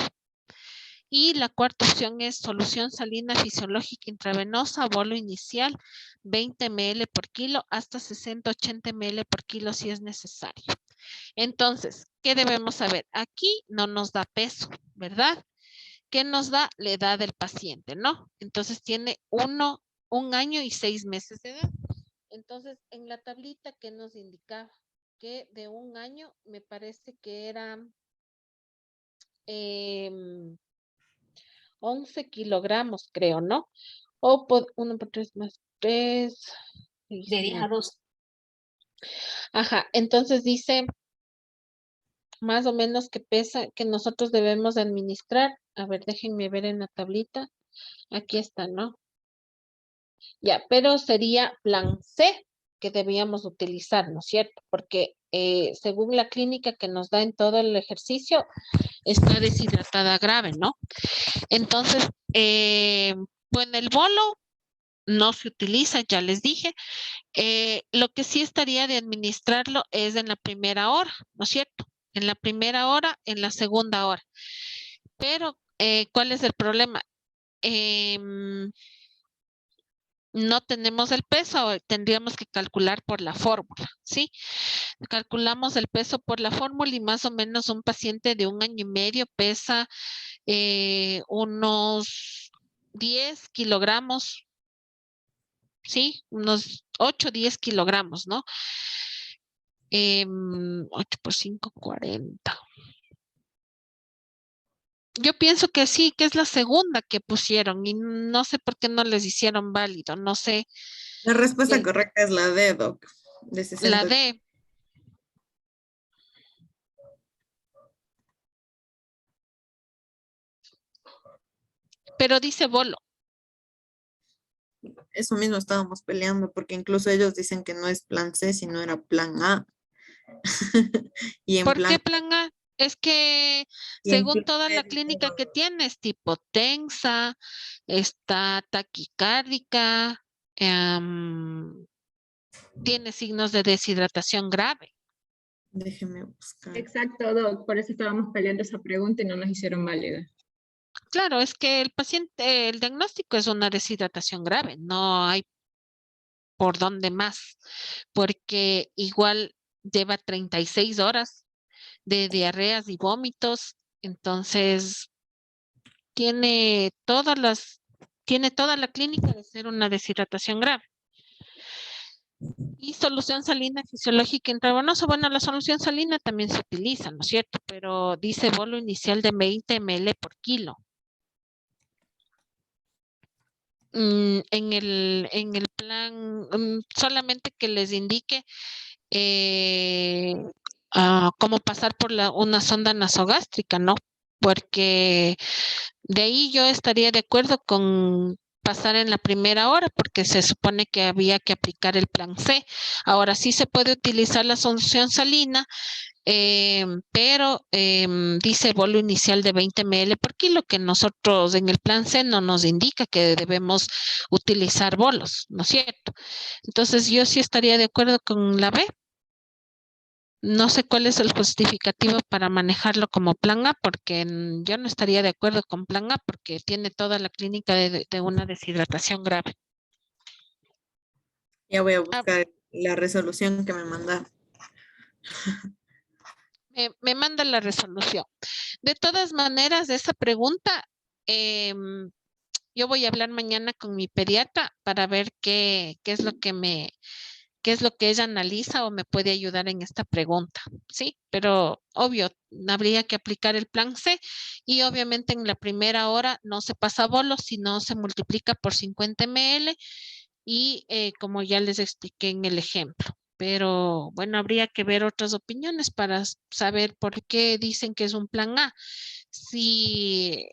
Y la cuarta opción es solución salina fisiológica intravenosa, bolo inicial 20 ml por kilo hasta 60-80 ml por kilo si es necesario. Entonces, ¿qué debemos saber? Aquí no nos da peso, ¿verdad? ¿Qué nos da? La edad del paciente, ¿no? Entonces tiene 1 año y 6 meses de edad. Entonces, en la tablita que nos indicaba que de 1 año me parece que eran 11 kilogramos, creo, ¿no? O 1 por 3 más 3. De 10 a 12. Ajá, entonces dice más o menos que pesa, que nosotros debemos administrar. A ver, déjenme ver en la tablita. Aquí está, ¿no? Ya, pero sería plan C que debíamos utilizar, ¿no es cierto? Porque según la clínica que nos da en todo el ejercicio, está deshidratada grave, ¿no? Entonces, bueno, el bolo no se utiliza, ya les dije. Lo que sí estaría de administrarlo es en la primera hora, ¿no es cierto? En la primera hora, en la segunda hora. Pero, ¿cuál es el problema? No tenemos el peso, tendríamos que calcular por la fórmula, ¿sí? Calculamos el peso por la fórmula y más o menos un paciente de 1 año y medio pesa unos 10 kilogramos, ¿sí? Unos 8, 10 kilogramos, ¿no? 8 por 5, 40. Yo pienso que sí, que es la segunda que pusieron y no sé por qué no les hicieron válido, no sé, La respuesta eh, correcta es la D, Doc, de la 60. D, pero dice bolo. Eso mismo estábamos peleando, porque incluso ellos dicen que no es plan C, sino era plan A. Y en ¿Por qué plan, plan A? Es que y en según plan toda B la dijeron, clínica que tienes, tipo tensa, está taquicárdica, tiene signos de deshidratación grave. déjeme buscar. Exacto, Doc. Por eso estábamos peleando esa pregunta y no nos hicieron válida. Claro, es que el paciente, el diagnóstico es una deshidratación grave, no hay por dónde más, porque igual lleva 36 horas de diarreas y vómitos, entonces tiene toda la clínica de ser una deshidratación grave. Y solución salina fisiológica intravenosa. Bueno, la solución salina también se utiliza, ¿no es cierto? Pero dice bolo inicial de 20 ml por kilo. En el plan, solamente que les indique eh, cómo pasar por una sonda nasogástrica, ¿no? Porque de ahí yo estaría de acuerdo con pasar en la primera hora, porque se supone que había que aplicar el plan C. Ahora sí se puede utilizar la solución salina, pero dice bolo inicial de 20 ml por kilo, que nosotros en el plan C no nos indica que debemos utilizar bolos, ¿no es cierto? Entonces yo sí estaría de acuerdo con la B. No sé cuál es el justificativo para manejarlo como plan A, porque yo no estaría de acuerdo con plan A porque tiene toda la clínica de una deshidratación grave. Ya voy a Ah, buscar la resolución que me mandaron. me manda la resolución. De todas maneras, de esa pregunta, em, yo voy a hablar mañana con mi pediatra para ver qué es lo que qué es lo que ella analiza o me puede ayudar en esta pregunta, ¿sí? Pero obvio, habría que aplicar el plan C y obviamente en la primera hora no se pasa bolo, sino se multiplica por 50 ml y como ya les expliqué en el ejemplo. Pero bueno, habría que ver otras opiniones para saber por qué dicen que es un plan A, si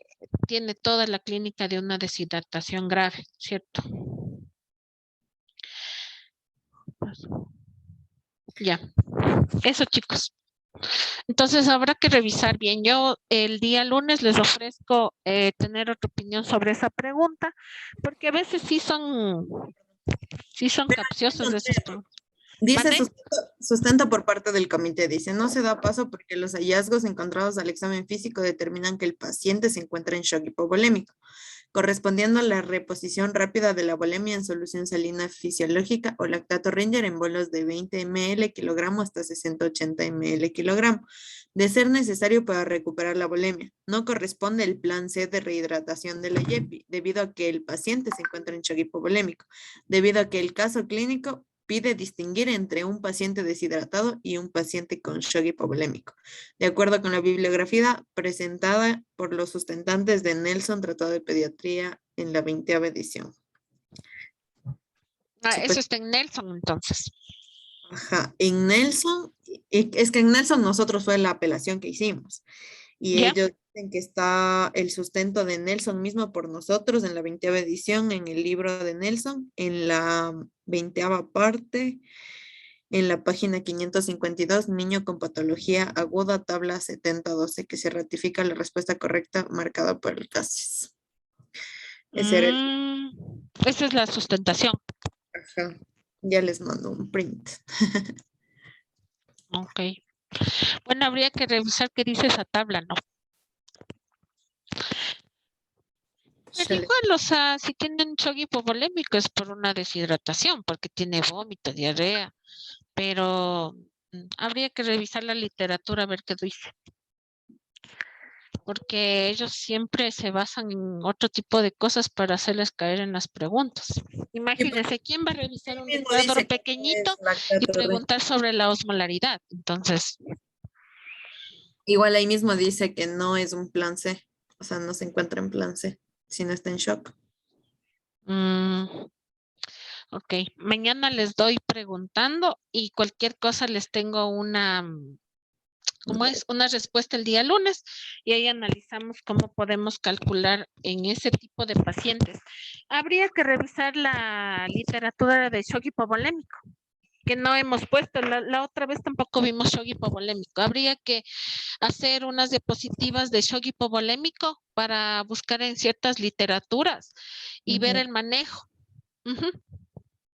tiene toda la clínica de una deshidratación grave, ¿cierto? Ya, eso chicos. Entonces habrá que revisar bien. Yo el día lunes les ofrezco tener otra opinión sobre esa pregunta, porque a veces sí son capciosas esas preguntas. Dice ¿Mande? sustento por parte del comité. Dice, no se da paso porque los hallazgos encontrados al examen físico determinan que el paciente se encuentra en shock hipovolémico, correspondiendo a la reposición rápida de la volemia en solución salina fisiológica o lactato Ringer en bolos de 20 ml kilogramo hasta 680 ml kilogramo, de ser necesario para recuperar la volemia. No corresponde el plan C de rehidratación de la YEPI, debido a que el paciente se encuentra en shock hipovolémico, debido a que el caso clínico pide distinguir entre un paciente deshidratado y un paciente con shock hipovolémico. De acuerdo con la bibliografía presentada por los sustentantes de Nelson, Tratado de Pediatría en la 20ª edición. Eso está en Nelson entonces. Ajá, en Nelson, es que en Nelson nosotros fue la apelación que hicimos y ¿Ya? ellos dicen que está el sustento de Nelson mismo por nosotros en la 20ª edición, en el libro de Nelson, en la 20ª parte, en la página 552, niño con patología aguda, tabla 7012, que se ratifica la respuesta correcta marcada por el CASIS. Ese era el... Esa es la sustentación. Ajá. Ya les mando un print. Ok. Bueno, habría que revisar qué dice esa tabla, ¿no? Pero Chale. igual, o sea, si tiene un shock hipovolémico es por una deshidratación, porque tiene vómito, diarrea, pero habría que revisar la literatura a ver qué dice, porque ellos siempre se basan en otro tipo de cosas para hacerles caer en las preguntas. Y pues, Imagínense, ¿quién va a revisar ahí un mismo recuadro dice que no pequeñito es y lactato Ringer. preguntar sobre la osmolaridad? Entonces, Igual ahí mismo dice que no es un plan C. O sea, no se encuentra en plan C, si no está en shock. Ok, mañana les doy preguntando y cualquier cosa les tengo una, ¿cómo es? Una respuesta el día lunes y ahí analizamos cómo podemos calcular en ese tipo de pacientes. Habría que revisar la literatura de shock hipovolémico, que no hemos puesto. La otra vez tampoco vimos shock hipovolémico. Habría que hacer unas diapositivas de shock hipovolémico para buscar en ciertas literaturas y ver Ujú. el manejo. Ujú.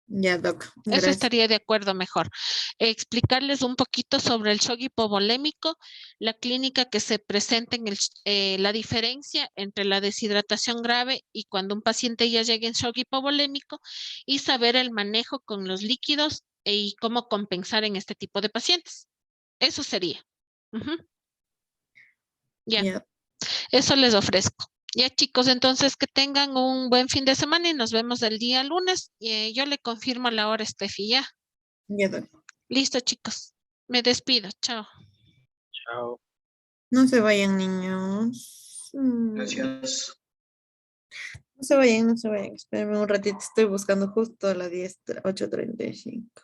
Ya, Doc. Eso Gracias. estaría de acuerdo mejor. Explicarles un poquito sobre el shock hipovolémico, la clínica que se presenta en la diferencia entre la deshidratación grave y cuando un paciente ya llega en shock hipovolémico y saber el manejo con los líquidos y cómo compensar en este tipo de pacientes. Eso sería. Ujú. Ya, Ya, eso les ofrezco. Ya, chicos, entonces que tengan un buen fin de semana y nos vemos el día lunes. Yo le confirmo la hora, Steffi, ya. ya, Doc. Listo, chicos. Me despido. Chao. Chao. No se vayan, niños. Gracias. No se vayan, no se vayan. Espérenme un ratito, estoy buscando justo a la 10, 8:35.